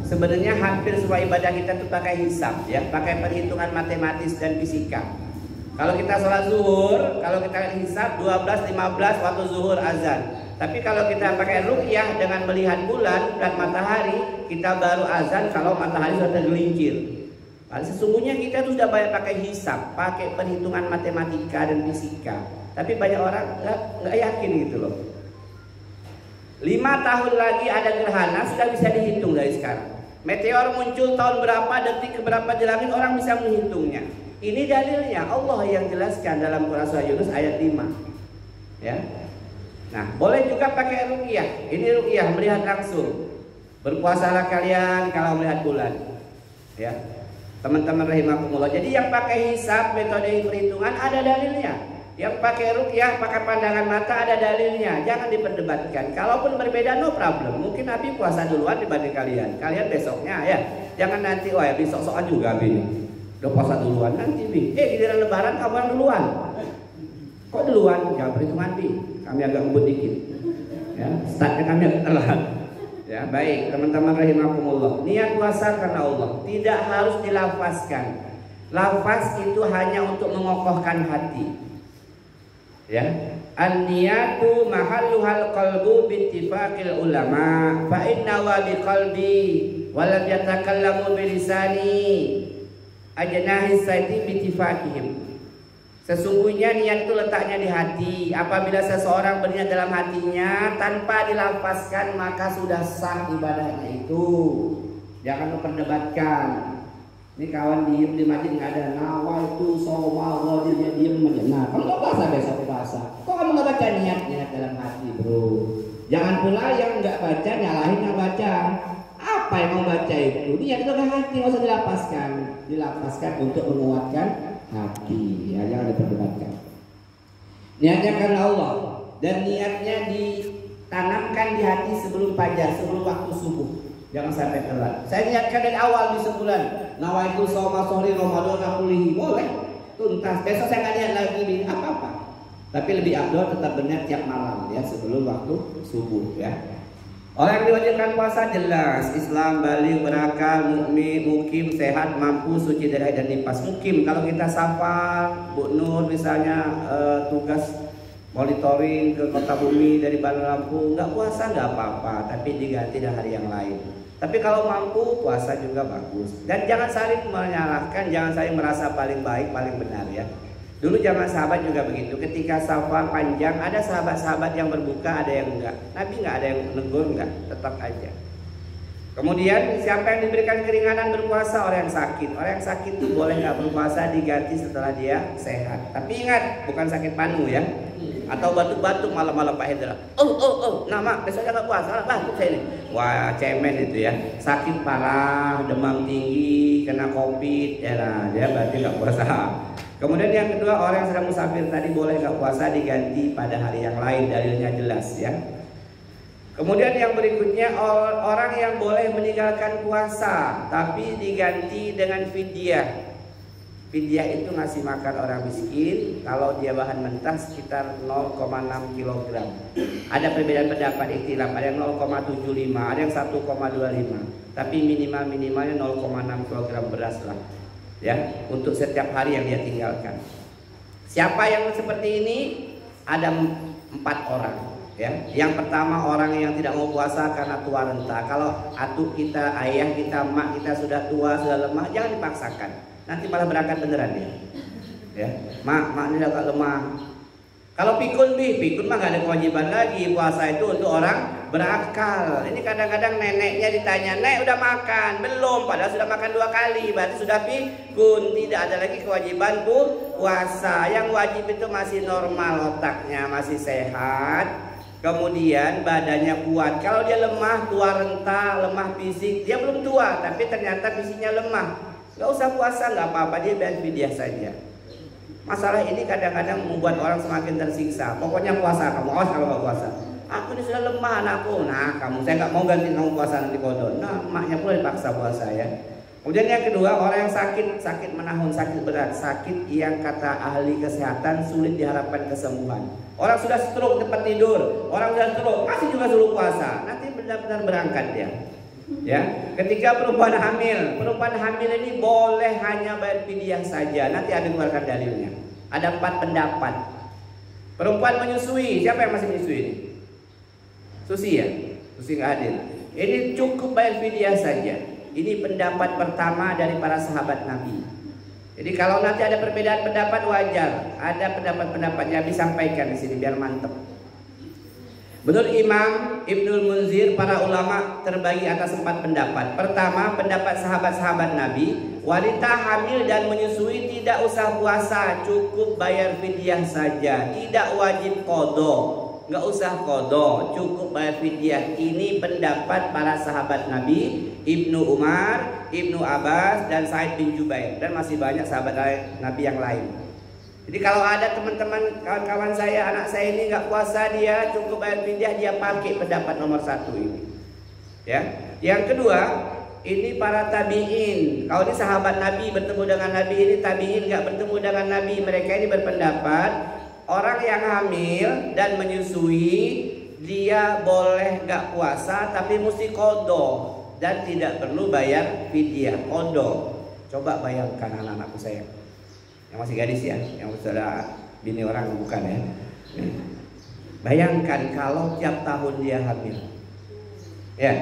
Sebenarnya hampir semua ibadah kita tuh pakai hisab ya, pakai perhitungan matematis dan fisika. Kalau kita sholat zuhur, kalau kita hisab 12.15 waktu zuhur azan. Tapi kalau kita pakai ruqyah dengan melihat bulan dan matahari, kita baru azan kalau matahari sudah tergelincir. Sesungguhnya kita tuh sudah banyak pakai hisab, pakai perhitungan matematika dan fisika. Tapi banyak orang nggak yakin gitu loh. 5 tahun lagi ada gerhana, sudah bisa dihitung dari sekarang. Meteor muncul tahun berapa, detik keberapa di langit, orang bisa menghitungnya. Ini dalilnya Allah yang jelaskan dalam Quran surah Yunus ayat 5. Ya. Nah, boleh juga pakai ruqyah. Ini ruqyah melihat langsung. Berpuasalah kalian kalau melihat bulan. Ya. Teman-teman rahimakumullah. Jadi yang pakai hisab, metode perhitungan ada dalilnya. Yang pakai ruqyah, pakai pandangan mata ada dalilnya. Jangan diperdebatkan. Kalaupun berbeda no problem. Mungkin Abi puasa duluan dibanding kalian. Kalian besoknya ya. Jangan nanti wah ya besok soal juga Abi. Udah puasa duluan nanti Bi. Giliran lebaran kamu yang duluan. Kok duluan? Jangan perhitungan Bi. Kami agak ngebut dikit. Ya, startnya kami agak telat. Ya, baik teman-teman rahimakumullah. Niat puasa karena Allah, tidak harus dilafazkan. Lafaz itu hanya untuk mengokohkan hati. Ya, an-niyatu mahalluhal qalbu bittifaqil ulama fa inna wa biqalbi wa lam yatakallamu bilisani ajnahi sayti bittifaqihim. Sesungguhnya niat itu letaknya di hati. Apabila seseorang berniat dalam hatinya tanpa dilafazkan maka sudah sah ibadahnya itu. Jangan memperdebatkan. Ini kawan diem di masjid nggak ada nawal itu soma dia diem aja. Nah, kamu nggak puasa besok puasa. Kok kamu nggak baca niat dalam hati bro? Jangan pula yang nggak baca nyalahin yang baca. Apa yang mau baca itu? Niat itu dalam hati nggak usah dilapaskan. Dilapaskan untuk menguatkan hati. Ya jangan diperdebatkan. Niatnya karena Allah dan niatnya ditanamkan di hati sebelum fajar, sebelum waktu subuh. Jangan sampai telat. Saya niatkan dari awal di sebulan. Nawaitu shauma shahri Ramadan kulihi. Boleh. Tuntas. Besok saya nggak niat lagi di apa-apa. Tapi lebih afdal tetap berniat tiap malam ya sebelum waktu subuh ya. Orang yang diwajibkan puasa jelas Islam, baligh, berakal, mukmin, mukim, sehat, mampu, suci dari haid dan nifas. Mukim kalau kita safar, Bu Nur misalnya tugas monitoring ke kota bumi dari Bandar Lampung, nggak puasa nggak apa-apa, tapi diganti dengan hari yang lain. Tapi kalau mampu puasa juga bagus. Dan jangan saling menyalahkan, jangan saling merasa paling baik, paling benar ya. Dulu zaman sahabat juga begitu. Ketika safar panjang, ada sahabat-sahabat yang berbuka, ada yang enggak. Nabi enggak ada yang negur, enggak, tetap aja. Kemudian siapa yang diberikan keringanan berpuasa? Orang yang sakit. Orang yang sakit itu boleh nggak berpuasa, diganti setelah dia sehat. Tapi ingat, bukan sakit panu ya. Atau batuk-batuk malam-malam Pak Hendra. Nah mak, besoknya nggak puasa, batuk saya ini. Wah cemen itu ya. Sakit parah, demam tinggi, kena COVID, ya nah, dia berarti nggak puasa. Kemudian yang kedua, orang yang sedang musafir tadi boleh nggak puasa, diganti pada hari yang lain, dalilnya jelas ya. Kemudian yang berikutnya, orang yang boleh meninggalkan puasa tapi diganti dengan fidyah. Fidyah itu ngasih makan orang miskin. Kalau dia bahan mentah sekitar 0,6 kg. Ada perbedaan pendapat ikhtilaf, ada yang 0,75, ada yang 1,25. Tapi minimalnya 0,6 kg beras lah. Ya, untuk setiap hari yang dia tinggalkan. Siapa yang seperti ini? Ada 4 orang. Ya, yang pertama orang yang tidak mau puasa karena tua renta. Kalau atuk kita, ayah kita, mak kita sudah tua, sudah lemah, jangan dipaksakan. Nanti malah berangkat beneran dia. Ya, mak ini agak lemah. Kalau pikun mah gak ada kewajiban lagi. Puasa itu untuk orang berakal. Ini kadang-kadang neneknya ditanya, "Nek udah makan?" "Belum," padahal sudah makan 2 kali. Berarti sudah pikun. Tidak ada lagi kewajiban puasa. Yang wajib itu masih normal otaknya, masih sehat. Kemudian badannya kuat. Kalau dia lemah, tua renta, lemah fisik, dia belum tua, tapi ternyata fisiknya lemah. Gak usah puasa, gak apa-apa, dia fidyah saja. Masalah ini kadang-kadang membuat orang semakin tersiksa. Pokoknya puasa, kamu awas kalau gak puasa. Aku ini sudah lemah anakku. Nah kamu, saya gak mau ganti kamu puasa nanti kodon. Nah emaknya pula dipaksa puasa ya. Kemudian yang kedua, orang yang sakit menahun, sakit berat, sakit yang kata ahli kesehatan sulit diharapkan kesembuhan. Orang sudah stroke tempat tidur, orang sudah stroke masih juga suruh puasa. Nanti benar-benar berangkat dia. Ya, ketika perempuan hamil ini boleh hanya bayar fidyah saja. Nanti ada keluarkan dalilnya. Ada 4 pendapat. Perempuan menyusui, siapa yang masih menyusui ini? Susi ya? Susi nggak hadir. Ini cukup bayar fidyah saja. Ini pendapat pertama dari para sahabat Nabi. Jadi kalau nanti ada perbedaan pendapat wajar. Ada pendapat-pendapat yang disampaikan di sini biar mantep. Menurut Imam Ibnul Munzir, para ulama terbagi atas 4 pendapat. Pertama, pendapat sahabat-sahabat Nabi, wanita hamil dan menyusui tidak usah puasa, cukup bayar fidyah saja, tidak wajib qada, nggak usah qada, cukup bayar fidyah. Ini pendapat para sahabat Nabi, Ibnu Umar, Ibnu Abbas, dan Sa'id bin Jubair, dan masih banyak sahabat Nabi yang lain. Jadi kalau ada teman-teman, kawan-kawan saya, anak saya ini nggak puasa, dia cukup bayar fidyah, dia pakai pendapat nomor 1 ini. Ya. Yang kedua, ini para tabi'in. Kalau ini sahabat Nabi bertemu dengan Nabi, ini tabi'in nggak bertemu dengan Nabi. Mereka ini berpendapat orang yang hamil dan menyusui dia boleh nggak puasa, tapi mesti qada dan tidak perlu bayar fidyah. Qada. Coba bayangkan anak-anakku saya yang masih gadis ya, yang sudah bini orang bukan ya. Bayangkan kalau tiap tahun dia hamil, ya,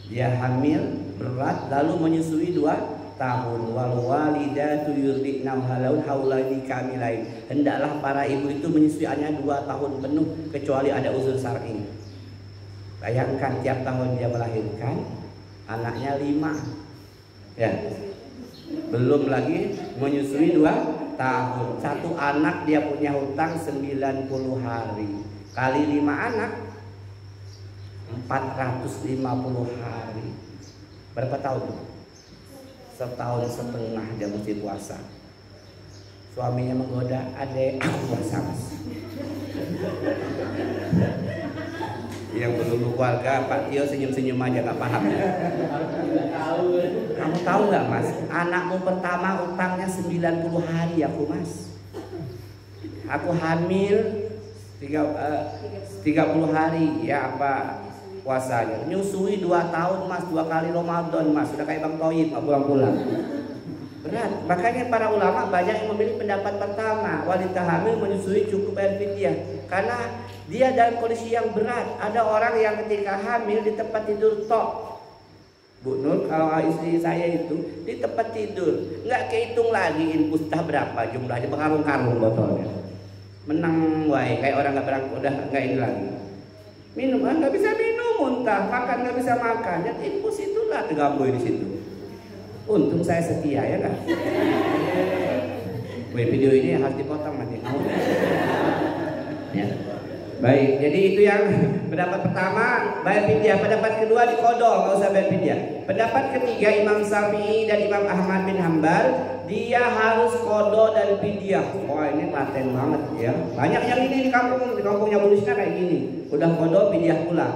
dia hamil berat lalu menyusui 2 tahun. Wal walidatu yurdina haulaini kamilain. Hendaklah para ibu itu menyusui hanya 2 tahun penuh kecuali ada uzur syar'i. Bayangkan tiap tahun dia melahirkan anaknya 5, ya. Belum lagi menyusui 2 tahun. 1 anak dia punya hutang 90 hari. Kali 5 anak 450 hari. Berapa tahun? 1,5 tahun dia mesti puasa. Suaminya menggoda, adek aku puasa mas. Yang belum keluarga, Pak Tio senyum-senyum aja gak paham ya. Kamu tahu nggak mas, anakmu pertama utangnya 90 hari aku mas. Aku hamil 30 hari ya apa puasanya. Nyusui 2 tahun mas, 2 kali Ramadan mas. Sudah kayak Bang Toyib nggak pulang-pulang. Berat. Makanya para ulama banyak yang memilih pendapat pertama, wanita hamil menyusui cukup bayar fidyah. Karena dia dalam kondisi yang berat. Ada orang yang ketika hamil di tempat tidur tok. Bu Nur, kalau istri saya itu di tempat tidur, nggak kehitung lagi infusnya berapa jumlahnya, berkarung-karung botolnya. Menang wae, kayak orang nggak berangkat, udah nggak ini lagi. Minum, nggak bisa minum, muntah, makan nggak bisa makan. Dan infus itulah tergambui di situ. Untung saya setia ya kan. Weh, video ini harus dipotong nanti. Ya. Baik, jadi itu yang pendapat pertama bayar fidyah. Pendapat kedua di qada, nggak usah bayar fidyah. Pendapat ketiga Imam Syafi'i dan Imam Ahmad bin Hanbal, dia harus qada dan fidyah. Wah ini paten banget ya. Banyak yang ini di kampungnya Bulusnya kayak gini. Udah qada fidyah pula.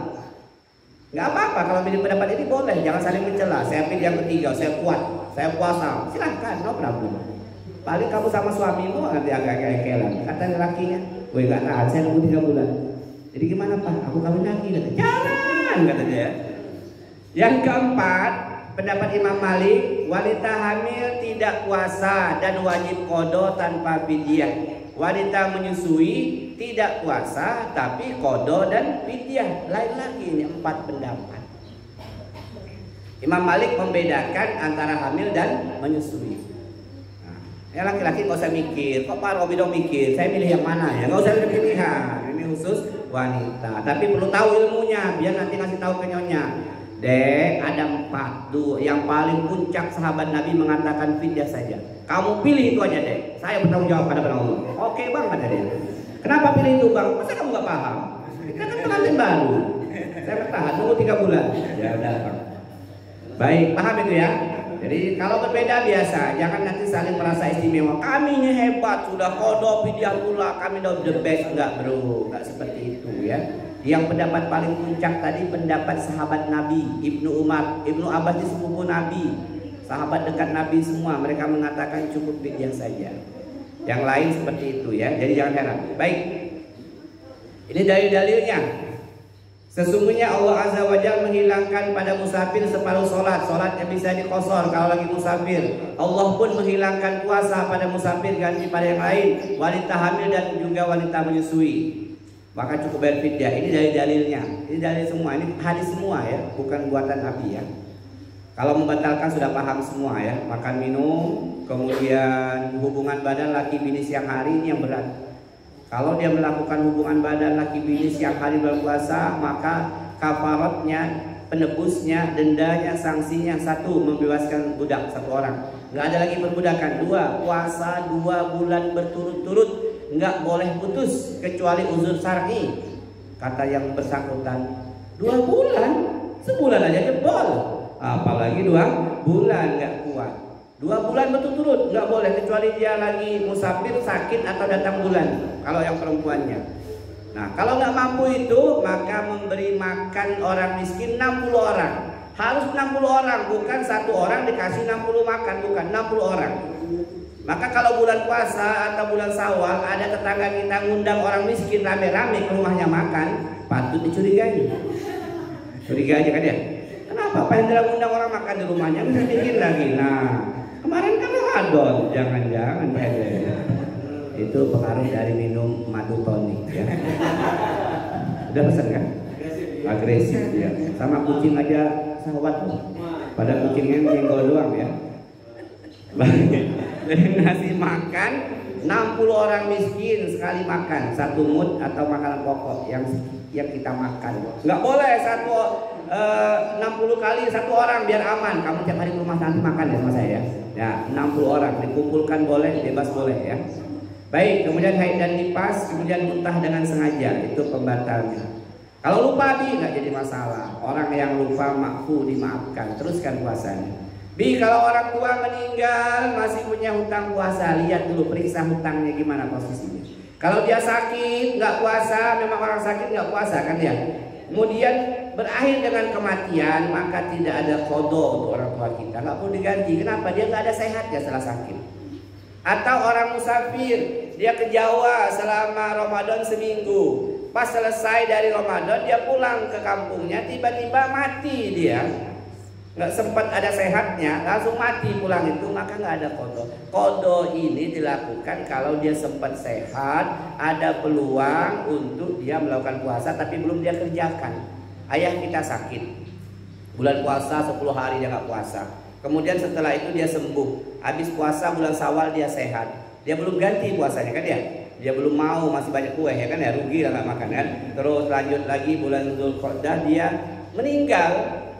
Nggak apa-apa kalau pilih pendapat ini boleh, jangan saling mencela. Saya pilih yang ketiga, saya kuat, saya puasa, silahkan, no problem. Paling kamu sama suamimu nanti agak kekelan. Kata lakinya, gue nggak tahan, saya nunggu 3 bulan. Jadi gimana Pak? Aku kawin lagi. Kata, jangan, kata dia. Yang keempat, pendapat Imam Malik, wanita hamil tidak puasa dan wajib qada tanpa fidyah. Wanita menyusui tidak puasa tapi qada dan fidyah. Lain lagi ini 4 pendapat. Imam Malik membedakan antara hamil dan menyusui. Nah, ya laki-laki nggak usah mikir. Kok Pak Robi dong mikir? Saya pilih yang mana ya? Nggak usah pilih pilihan. Ini khusus wanita. Tapi perlu tahu ilmunya biar nanti ngasih tahu ke nyonya. Dek, ada 4 tuh. Yang paling puncak sahabat Nabi mengatakan fidyah saja. Kamu pilih itu aja dek. Saya bertanggung jawab pada Allah. Oke bang, kata dia. Kenapa pilih itu bang? Masa kamu nggak paham? Kita kan pengantin baru. Saya bertahan tunggu 3 bulan. Ya udah bang. Baik, paham itu ya. Jadi kalau berbeda biasa, jangan nanti saling merasa istimewa. Kami ini hebat, sudah qada fidyah pula, kami udah the best. Enggak bro, enggak seperti itu ya. Yang pendapat paling puncak tadi pendapat sahabat Nabi, Ibnu Umar, Ibnu Abbas di sepupu Nabi, sahabat dekat Nabi semua, mereka mengatakan cukup fidyah saja. Yang lain seperti itu ya, jadi jangan heran. Baik, ini dalil-dalilnya. Sesungguhnya Allah Azza wa Jalla menghilangkan pada musafir separuh sholat. Sholatnya bisa dikosor kalau lagi musafir. Allah pun menghilangkan puasa pada musafir, ganti pada yang lain, wanita hamil dan juga wanita menyusui. Maka cukup bayar fidyah. Ini dalil-dalilnya. Ini dalil semua. Ini hadis semua ya, bukan buatan Nabi ya. Kalau membatalkan sudah paham semua ya. Makan minum, kemudian hubungan badan laki bini siang hari ini yang berat. Kalau dia melakukan hubungan badan laki bini siang hari bulan puasa, maka kafaratnya, penebusnya, dendanya, sanksinya satu, membebaskan budak satu orang. Nggak ada lagi perbudakan. Dua, puasa 2 bulan berturut-turut, nggak boleh putus kecuali uzur syar'i. Kata yang bersangkutan, 2 bulan, sebulan aja jebol, apalagi 2 bulan nggak kuat. 2 bulan berturut-turut nggak boleh kecuali dia lagi musafir, sakit atau datang bulan. Kalau yang perempuannya. Nah, kalau nggak mampu itu maka memberi makan orang miskin 60 orang. Harus 60 orang, bukan 1 orang dikasih 60 makan, bukan 60 orang. Maka kalau bulan puasa atau bulan Syawal ada tetangga kita ngundang orang miskin rame-rame ke rumahnya makan, patut dicurigai. Curiga aja kan ya? Kenapa Pak Hendra ngundang orang makan di rumahnya bisa bikin lagi? Nah, kemarin kan Ramadan, jangan-jangan Pak Hendra. Itu pengaruh dari minum madu tonik ya. Udah pesan kan? Agresif ya. Sama kucing aja sahabat loh. Pada kucingnya nyenggol doang ya. Jadi ngasih makan 60 orang miskin sekali makan, 1 mud atau makanan pokok yang kita makan. Nggak boleh 60 kali 1 orang biar aman. Kamu tiap hari ke rumah nanti makan ya sama saya ya. Ya 60 orang dikumpulkan boleh, bebas boleh ya. Baik, kemudian haid dan nifas, kemudian muntah dengan sengaja, itu pembatalnya. Kalau lupa bi nggak jadi masalah. Orang yang lupa makfu dimaafkan, teruskan puasanya. Bi, kalau orang tua meninggal masih punya hutang puasa, lihat dulu periksa hutangnya gimana posisinya. Kalau dia sakit nggak puasa, memang orang sakit nggak puasa kan ya. Kemudian berakhir dengan kematian, maka tidak ada qada untuk orang tua kita, nggak perlu diganti. Kenapa? Dia nggak ada sehat ya setelah sakit. Atau orang musafir, dia ke Jawa selama Ramadan seminggu. Pas selesai dari Ramadan dia pulang ke kampungnya, tiba-tiba mati dia. Nggak sempat ada sehatnya, langsung mati pulang itu, maka nggak ada qada. Qada ini dilakukan kalau dia sempat sehat, ada peluang untuk dia melakukan puasa tapi belum dia kerjakan. Ayah kita sakit, bulan puasa 10 hari dia nggak puasa. Kemudian setelah itu dia sembuh. Habis puasa bulan Syawal dia sehat. Dia belum ganti puasanya kan ya. Dia belum mau, masih banyak kue ya kan ya, rugi lah nggak makan kan. Terus lanjut lagi bulan Dzulqa'dah dia meninggal.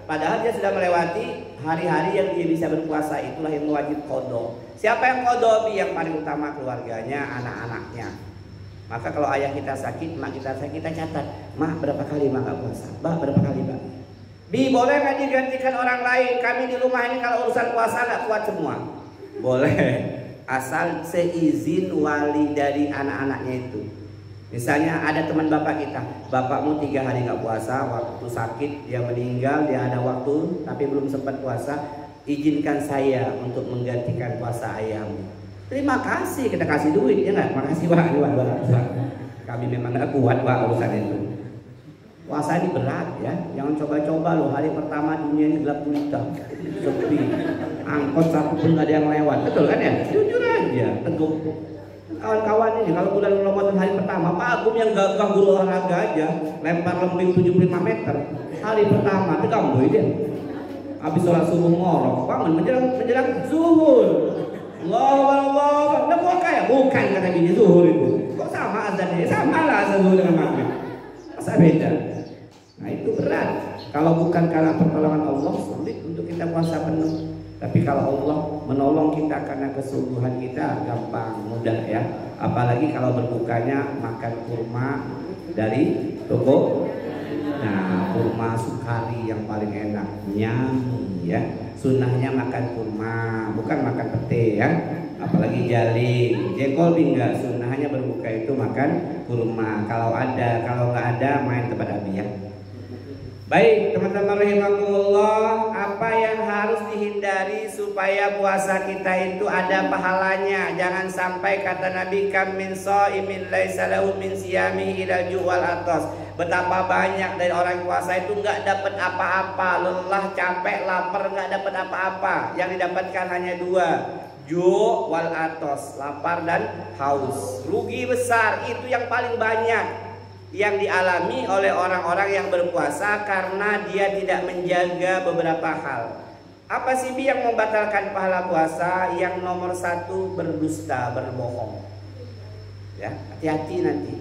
Padahal dia sudah melewati hari-hari yang dia bisa berpuasa, itulah yang wajib qada. Siapa yang qada? Yang paling utama keluarganya, anak-anaknya. Maka kalau ayah kita sakit, mak kita sakit, kita catat, mak berapa kali mak nggak puasa, bah berapa kali bah. Bi, boleh nggak digantikan orang lain? Kami di rumah ini kalau urusan puasa nggak kuat semua. Boleh, asal seizin wali dari anak-anaknya itu. Misalnya ada teman bapak kita, bapakmu 3 hari nggak puasa, waktu sakit dia meninggal, dia ada waktu tapi belum sempat puasa, izinkan saya untuk menggantikan puasa ayahmu. Terima kasih, kita kasih duit ya nggak? Makasih pak, kami memang nggak kuat pak urusan itu. Puasa ini berat ya, jangan coba-coba loh. Hari pertama dunia ini gelap gulita, sepi, angkot 1 pun nggak ada yang lewat, betul kan ya? Jujur aja, teguh. Kawan-kawan ini kalau bulan Ramadan hari pertama, Pak Agung yang gagah guru olahraga aja, lempar lembing 75 meter. Hari pertama itu kamu dia. Habis sholat subuh ngorok, bangun menjelang zuhur. Allah, nggak bukan ya? Bukan kata bini zuhur itu. Kok sama azannya? Sama lah azan zuhur dengan maghrib. Masa beda? Nah itu berat. Kalau bukan karena pertolongan Allah, sulit untuk kita puasa penuh. Tapi kalau Allah menolong kita karena kesungguhan kita, gampang, mudah ya. Apalagi kalau berbukanya makan kurma dari toko. Nah, kurma sukari yang paling enak, nyam ya. Sunnahnya makan kurma, bukan makan pete ya. Apalagi jaling, jengkol enggak. Sunnahnya berbuka itu makan kurma. Kalau ada, kalau nggak ada main tempat api ya. Baik teman-teman rahimakumullah, apa yang harus dihindari supaya puasa kita itu ada pahalanya? Jangan sampai kata Nabi, kam min shaimin laisa lahu min siyami ila ju'al atas. Betapa banyak dari orang puasa itu nggak dapat apa-apa, lelah, capek, lapar, nggak dapat apa-apa. Yang didapatkan hanya 2, ju' wal atas, lapar dan haus. Rugi besar, itu yang paling banyak yang dialami oleh orang-orang yang berpuasa karena dia tidak menjaga beberapa hal. Apa sih yang membatalkan pahala puasa? Yang nomor 1, berdusta, berbohong. Ya, hati-hati nanti.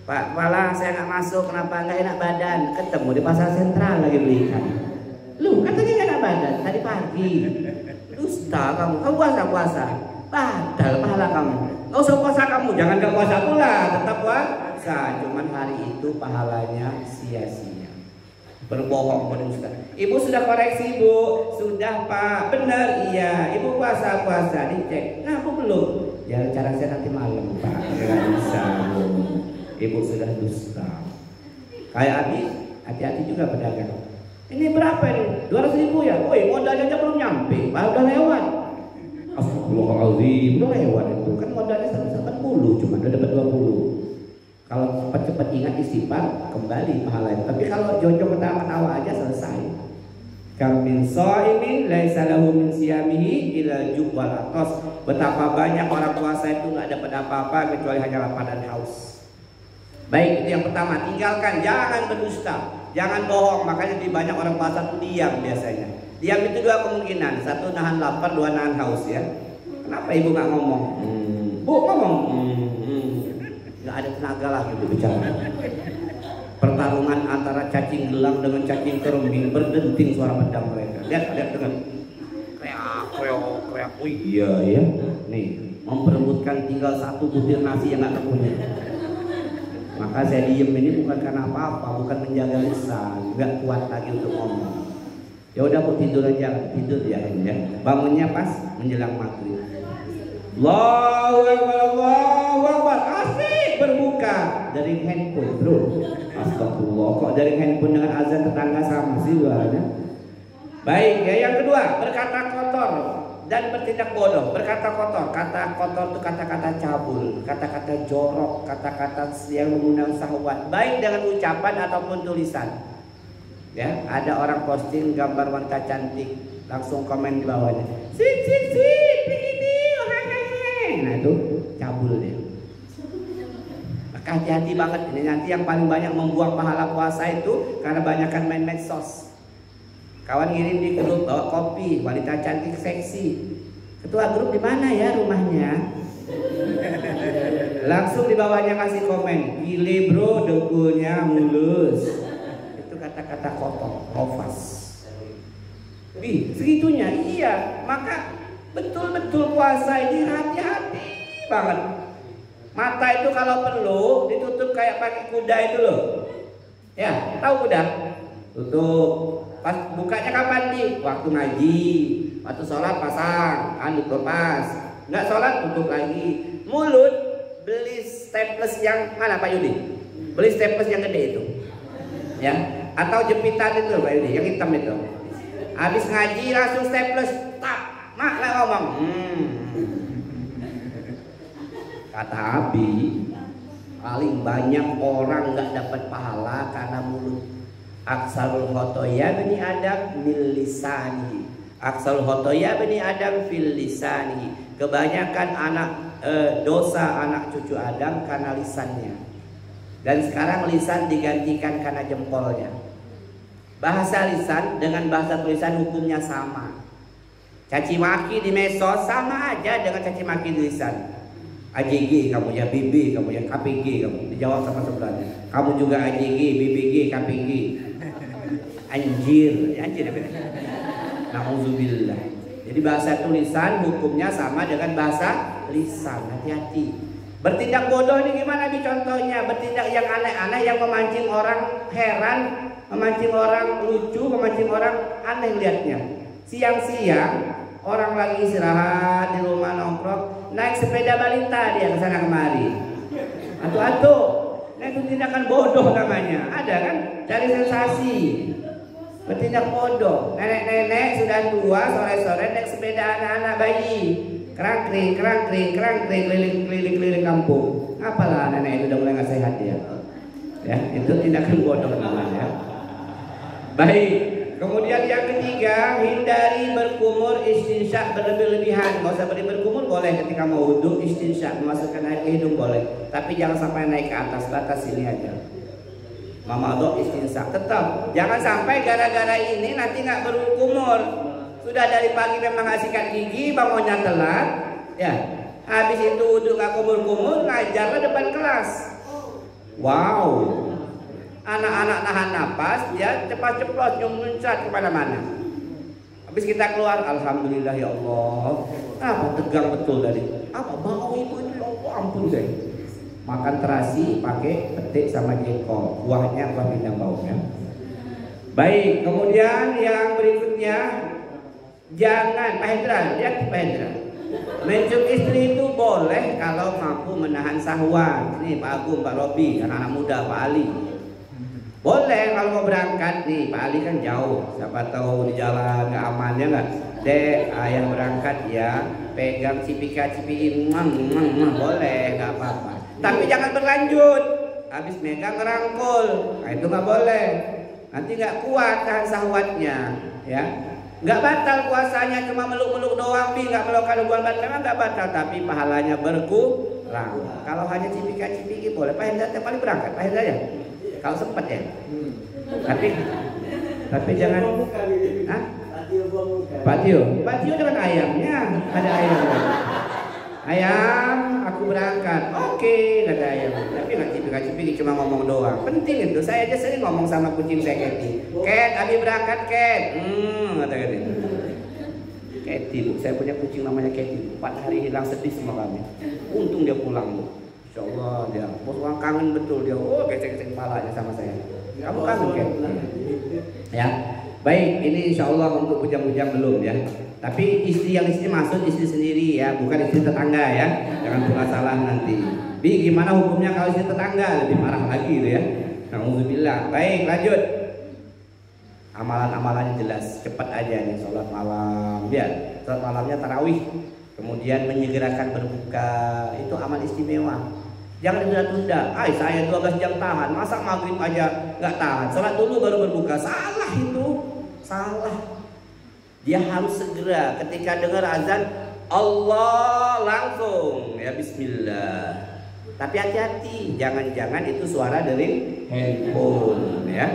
Pak Kepala, saya nggak masuk, kenapa nggak enak badan? Ketemu di pasar sentral lagi beli ikan. Lu katanya nggak enak badan tadi pagi. Dusta kamu, kamu puasa. Padahal pahala kamu. Nggak usah puasa kamu, jangan nggak puasa pula, tetap puasa. Cuman hari itu pahalanya sia-sia. Berbohong pada Ustaz. Ibu sudah koreksi Bu, sudah Pak, benar iya. Ibu puasa dicek. Nah, aku belum. Ya cara saya nanti malam Pak. Nggak bisa Bu. Ibu sudah dusta. Kayak Abi, hati-hati juga pedagang. Ini berapa ini? 200.000 ya? Woi, modalnya aja belum nyampe, udah lewat. Astagfirullahaladzim, udah lewat itu. Kan modalnya 180, cuma udah dapat 20. Kalau cepat-cepat ingat istighfar, kembali pahalanya. Tapi kalau jojok ketawa-tawa aja selesai. Kam min shaimin laisa lahu min siyamihi illa ju' wal atas. Betapa banyak orang puasa itu nggak dapat apa-apa kecuali hanya lapar dan haus. Baik, itu yang pertama, tinggalkan, jangan berdusta, jangan bohong. Makanya di banyak orang puasa itu diam biasanya. Diam itu dua kemungkinan, satu nahan lapar, dua nahan haus ya. Kenapa ibu nggak ngomong? Bu ngomong. Nggak ada tenaga lagi untuk bicara. Pertarungan antara cacing gelang dengan cacing kerembing, berdenting suara pedang mereka. Lihat dengan kreak. Oh iya ya. Nih, memperebutkan tinggal satu butir nasi yang nggak terpunya. Maka saya diem ini bukan karena apa-apa, bukan menjaga lisan, nggak kuat lagi untuk ngomong. Ya udah aku tidur aja, tidur ya. Bangunnya pas menjelang maghrib. Allahu Akbar, asik berbuka dari handphone, bro. Astagfirullah, kok dari handphone dengan azan tetangga sama sih luarnya. Baik, ya yang kedua, berkata kotor dan bertindak bodoh. Berkata kotor, kata kotor itu kata-kata cabul, kata-kata jorok, kata-kata yang mengundang syahwat, baik dengan ucapan ataupun tulisan. Ya, ada orang posting gambar wanita cantik, langsung komen di bawahnya, sip, begini, nah itu cabul dia. Maka hati-hati banget ini, nanti yang paling banyak membuang pahala puasa itu karena banyakkan main medsos. Kawan ngirim di grup bawa kopi, wanita cantik seksi. Ketua grup di mana ya rumahnya? Langsung di bawahnya kasih komen, gile bro, dengkulnya mulus. Itu kata-kata kotor, rofas. Wih, segitunya, iya. Maka betul-betul puasa ini hati-hati banget. Mata itu kalau perlu ditutup kayak pakai kuda itu loh. Ya, tahu kuda? Tutup. Pas bukanya kapan nih? Waktu ngaji, waktu sholat pasang, lepas. Nggak sholat tutup lagi. Mulut beli staples yang mana Pak Yudi? Beli staples yang gede itu, ya? Atau jepitan itu Pak Yudi, yang hitam itu. Habis ngaji langsung staples, tap, mak lah ngomong. Kata Abi, paling banyak orang nggak dapat pahala karena mulut. Aksarul khotoya bani Adam fil lisanihi. Aksarul khotoya bani Adam fil lisanihi. Kebanyakan dosa anak cucu Adam karena lisannya. Dan sekarang lisan digantikan karena jempolnya. Bahasa lisan dengan bahasa tulisan hukumnya sama. Caci maki di medsos sama aja dengan caci maki di lisan. AJG kamu ya, BB kamu ya, KPG kamu, dijawab sama sebelahnya. Kamu juga AJG, BBG, KPG. Anjir apa? Nauzubillah. Jadi bahasa tulisan hukumnya sama dengan bahasa lisan. Hati-hati. Bertindak bodoh ini gimana nih contohnya? Bertindak yang aneh-aneh yang memancing orang heran, memancing orang lucu, memancing orang aneh lihatnya. Siang-siang orang lagi istirahat di rumah nongkrong, naik sepeda balita dia kesana kemari. Atu-atu, nah itu tindakan bodoh namanya. Ada kan? Cari sensasi. Bertindak bodoh. Nenek-nenek sudah tua, sore-sore naik sepeda anak-anak bayi. Kerangkring, keliling kampung. Apalah nenek itu udah mulai nggak sehat ya. Ya, itu tindakan bodoh namanya. Baik. Kemudian yang ketiga, hindari berkumur istinsyak berlebih-lebihan. Gak usah berkumur boleh ketika mau wudhu, istinsyak memasukkan air ke hidung boleh. Tapi jangan sampai naik ke atas, batas ini aja. Mamadhah istinsyak. Tetap jangan sampai gara-gara ini nanti nggak berkumur. Sudah dari pagi memang nggak sikat gigi, bangunnya telat, ya Habis itu wudhu nggak kumur-kumur, ngajarlah depan kelas. Wow, anak-anak nahan napas, dia cepat-cepat nyuncrat kemana-mana. Habis kita keluar, alhamdulillah ya Allah. Apa tegang betul tadi? Apa bau itu ya Allah, ampun deh. Makan terasi pakai petik sama jengkol, buahnya buah pindang baunya. Baik, kemudian yang berikutnya, jangan Pak Hendra, lihat Pak Hendra. Mencium istri itu boleh kalau mampu menahan syahwat. Nih Pak Agung, Pak Robi, anak-anak muda, Pak Ali. Boleh kalau mau berangkat nih, Pak Ali kan jauh. Siapa tahu di jalan nggak aman ya nggak? Dek, ayah berangkat ya, pegang cipika-cipiin, boleh, nggak apa-apa. Tapi jangan berlanjut. Habis megang ngerangkul, nah itu nggak boleh. Nanti nggak kuat tahan syahwatnya, ya. Nggak batal puasanya, cuma meluk-meluk doang, nggak melakukan hubungan badan memang nggak batal, tapi pahalanya berkurang. Kalau hanya cipika-cipiki boleh. Pak Hendra tiap kali berangkat, Pak Hendra ya. Kalau sempat ya. Tapi jangan. Hah? Patio dengan ayamnya, ada ayamnya. Ayam, aku berangkat. Oke, kata ayam. Tapi nggak cipika-cipiki, cuma ngomong doang. Penting itu. Saya aja sering ngomong sama kucing saya Keti. Ket, Abi berangkat Ket. Kata Keti. Keti, Bu. Saya punya kucing namanya Keti. 4 hari hilang, sedih sama kami. Untung dia pulang, Bu. Insya Allah dia. Bos orang kangen betul dia. Oh, gesek-gesek kepalanya sama saya. Kamu kangen Ket? Ya. Baik, ini insya Allah untuk bujang-bujang belum ya. Tapi istri yang istri maksud istri sendiri ya, bukan istri tetangga ya. Jangan pula salah nanti. Bi, gimana hukumnya kalau istri tetangga? Lebih parah lagi gitu ya. Alhamdulillah. Baik, lanjut. Amalan-amalannya jelas, cepat aja nih sholat malam. Ya, sholat malamnya tarawih. Kemudian menyegerakan berbuka, itu amal istimewa. Jangan ditunda-tunda. Saya 12 jam tahan, masa maghrib aja nggak tahan? Sholat dulu baru berbuka. Salah itu. Salah. Dia harus segera ketika dengar azan Allah langsung ya bismillah. Tapi hati-hati, jangan-jangan itu suara dari handphone ya.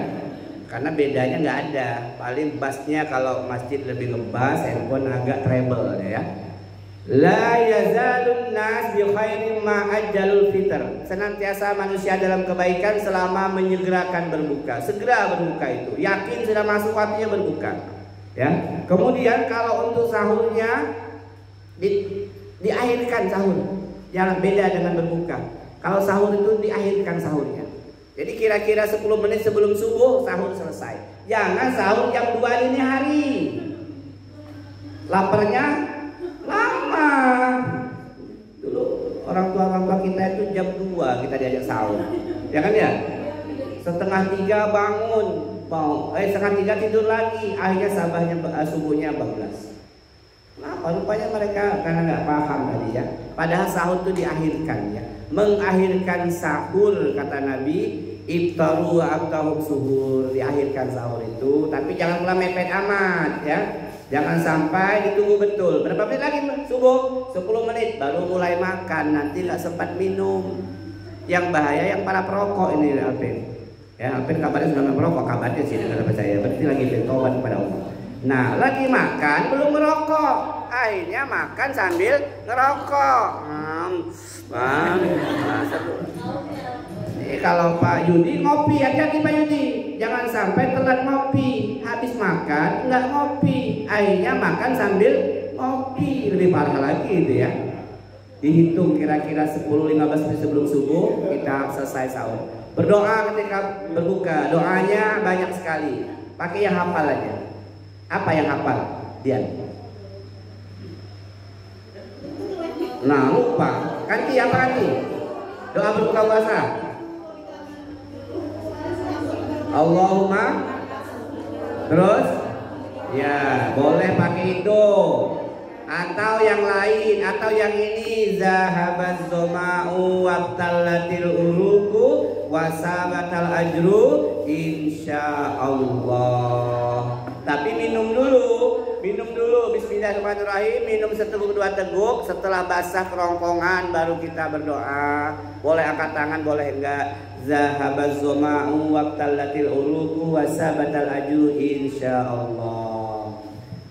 Karena bedanya nggak ada. Paling bassnya kalau masjid lebih ngebass, handphone agak treble ya. La yazalun nas bi khairin ma ajjalul fitr. Senantiasa manusia dalam kebaikan selama menyegerakan berbuka. Segera berbuka itu. Yakin sudah masuk waktunya berbuka. Ya. Kemudian kalau untuk sahurnya diakhirkan sahur. Jangan beda dengan berbuka. Kalau sahur itu diakhirkan sahurnya. Jadi kira-kira 10 menit sebelum subuh sahur selesai. Jangan sahur jam 2 dini hari. Laparnya lama. Dulu orang tua kita itu jam 2 kita diajak sahur. Ya kan ya? Setengah 3 bangun, setengah 3 tidur lagi. Akhirnya sabahnya subuhnya 14. Kenapa? Rupanya mereka karena nggak paham tadi ya. Padahal sahur itu diakhirkan ya. Mengakhirkan sahur kata Nabi, iftaru wa aftahum suhur, diakhirkan sahur itu. Tapi jangan pula mepet amat ya. Jangan sampai ditunggu betul. Berapa menit lagi subuh? 10 menit baru mulai makan. Nanti nggak sempat minum. Yang bahaya yang para perokok ini Alvin. Ya Alvin kabarnya sudah nggak merokok. Kabarnya sih dengan saya. Berarti lagi bertobat kepada Allah. Nah lagi makan belum merokok. Akhirnya makan sambil ngerokok. Kalau Pak Yudi ngopi, hati-hati Pak Yudi, jangan sampai telat ngopi. Habis makan nggak ngopi, akhirnya makan sambil ngopi, lebih parah lagi itu ya. Dihitung kira-kira 10-15 menit sebelum subuh kita selesai sahur. Berdoa ketika berbuka, doanya banyak sekali. Pakai yang hafal aja. Apa yang hafal? Dian. Nah lupa. Ganti apa ganti? Doa berbuka puasa. Allahumma. Terus ya boleh pakai itu atau yang lain atau yang ini zahabaz zama'u wabtallatil uruku wasabatal ajru insyaallah. Tapi minum dulu bismillahirrahmanirrahim, minum seteguk 2 teguk, setelah basah kerongkongan baru kita berdoa. Boleh angkat tangan boleh enggak. Zahabaz zama'u wabtallatil uruku wasabatal ajru insyaallah.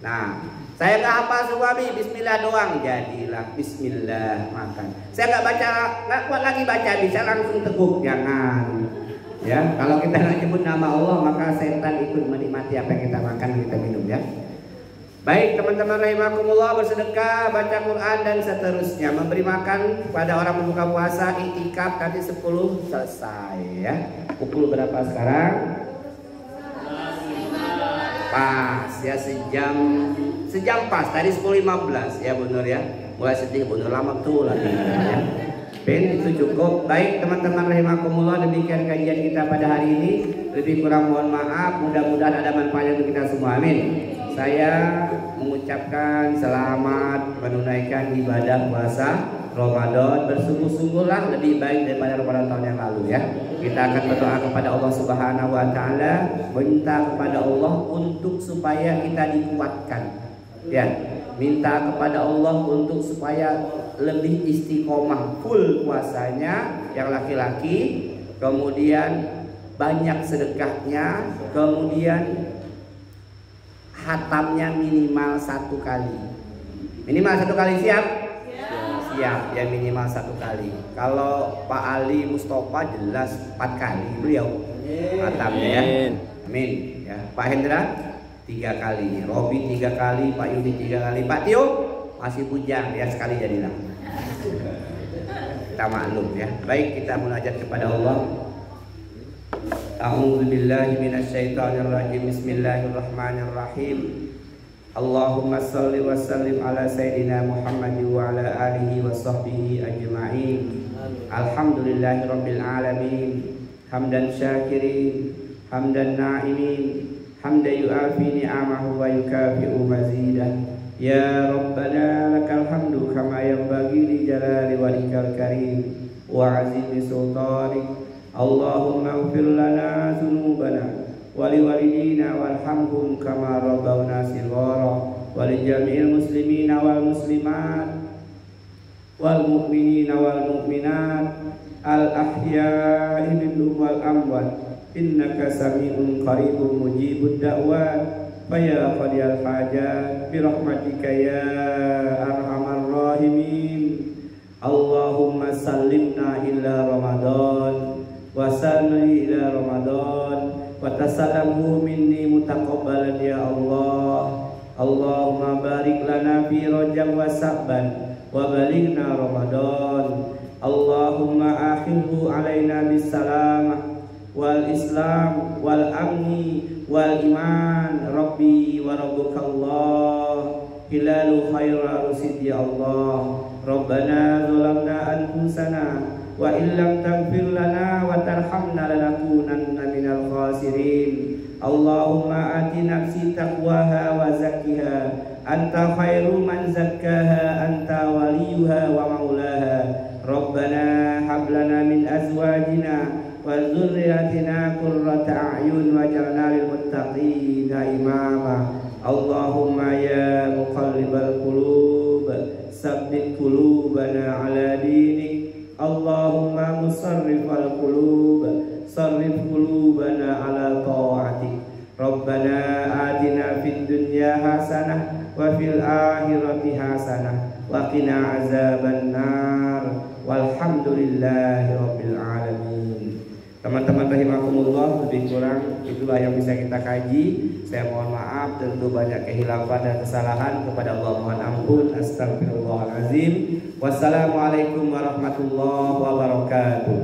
Nah Saya nggak hafal semua bi, bismillah doang. Jadilah bismillah makan. Saya nggak baca, nggak kuat lagi baca, bisa langsung teguk. Jangan. Ya, kalau kita nggak nyebut nama Allah maka setan ikut menikmati apa yang kita makan, kita minum ya. Baik teman-teman rahimakumullah, bersedekah, baca Quran dan seterusnya, memberi makan pada orang berbuka puasa, iktikaf tadi 10 selesai ya. Pukul berapa sekarang? Pas ya, sejam pas, tadi 10.15 ya Bu Nur ya. Mulai sedih Bu Nur, lama tuh lagi ya. Ben, itu cukup. Baik teman-teman rahimakumullah, demikian kajian kita pada hari ini. Lebih kurang mohon maaf, mudah-mudahan ada manfaatnya untuk kita semua, amin. Saya mengucapkan selamat menunaikan ibadah puasa Ramadan. Bersungguh-sungguhlah, lebih baik daripada Ramadan tahun yang lalu ya. Kita akan berdoa kepada Allah Subhanahu wa taala, minta kepada Allah untuk supaya kita dikuatkan. Ya, minta kepada Allah untuk supaya lebih istiqomah full puasanya yang laki-laki, kemudian banyak sedekahnya, kemudian hatamnya minimal 1 kali. Minimal 1 kali, siap? Siap ya, minimal 1 kali. Kalau Pak Ali Mustafa jelas 4 kali beliau hatamnya ya. Amin ya. Pak Hendra 3 kali, Robi 3 kali, Pak Yudi 3 kali, Pak Tio masih bujang ya, sekali jadilah. Kita maklum ya. Baik, kita munajat kepada Allah. A'udzu billahi minasyaitonir rajim. Bismillahirrahmanirrahim. Allahumma shalli wa sallim ala sayyidina Muhammad wa ala alihi wa sahbihi ajma'in. Alhamdulillahirabbil alamin. Hamdan syakirin, hamdan na'imin, hamdan yu'afi ni'amahu wa yukafi'u mazidah. Ya Rabbana lakal hamdu kama yanbaghi li jalali walikal karim wa azimi sultanik. Allahumma ighfir lana dzunubana wa liwalidina warhamhum kama rabbawna shighara wa li jami'il muslimina wal muslimat wal mu'minina wal mu'minat al ahya'i minhum wal amwat innaka sami'un qaribun mujibud da'wat faya qadiyal hajat bi rahmatika ya arhamar rahimin. Allahumma sallimna ila Ramadan wasalli ila Ramadan wa tasallamhu minni mutaqabbalan ya Allah. Allahumma barik lana fi Rajab wa Sa'ban wa balighna Ramadan. Allahumma akhirhu alaina bis salamah wal islam wal amni wal iman. Rabbi wa rabbuka Allah hilalu khaira rusid ya Allah. Rabbana zalamna anfusana wa illam taghfir lana wa tarhamna lanakunanna minal khasirin. Allahumma ati nafsi taqwaha wa zakkiha anta khairu man zakkaha anta waliyuha wa maulaha. Rabbana hab lana min azwajina wa dzurriyyatina qurrata a'yun waj'alna lil muttaqina imama. Allahumma ya muqallibal qulub sabbit qulubana ala dinik. Allahumma musarrifal qulub sarrif qulubana ala ta'atik. Rabbana atina fid dunya hasanah wa fil akhirati hasanah wa qina azaban nar. Walhamdulillahi rabbil alamin. Teman-teman rahimakumullah, lebih kurang itulah yang bisa kita kaji. Saya mohon maaf, tentu banyak kehilafan dan kesalahan, kepada Allah mohon ampun. Astagfirullahalazim. Wassalamualaikum warahmatullahi wabarakatuh.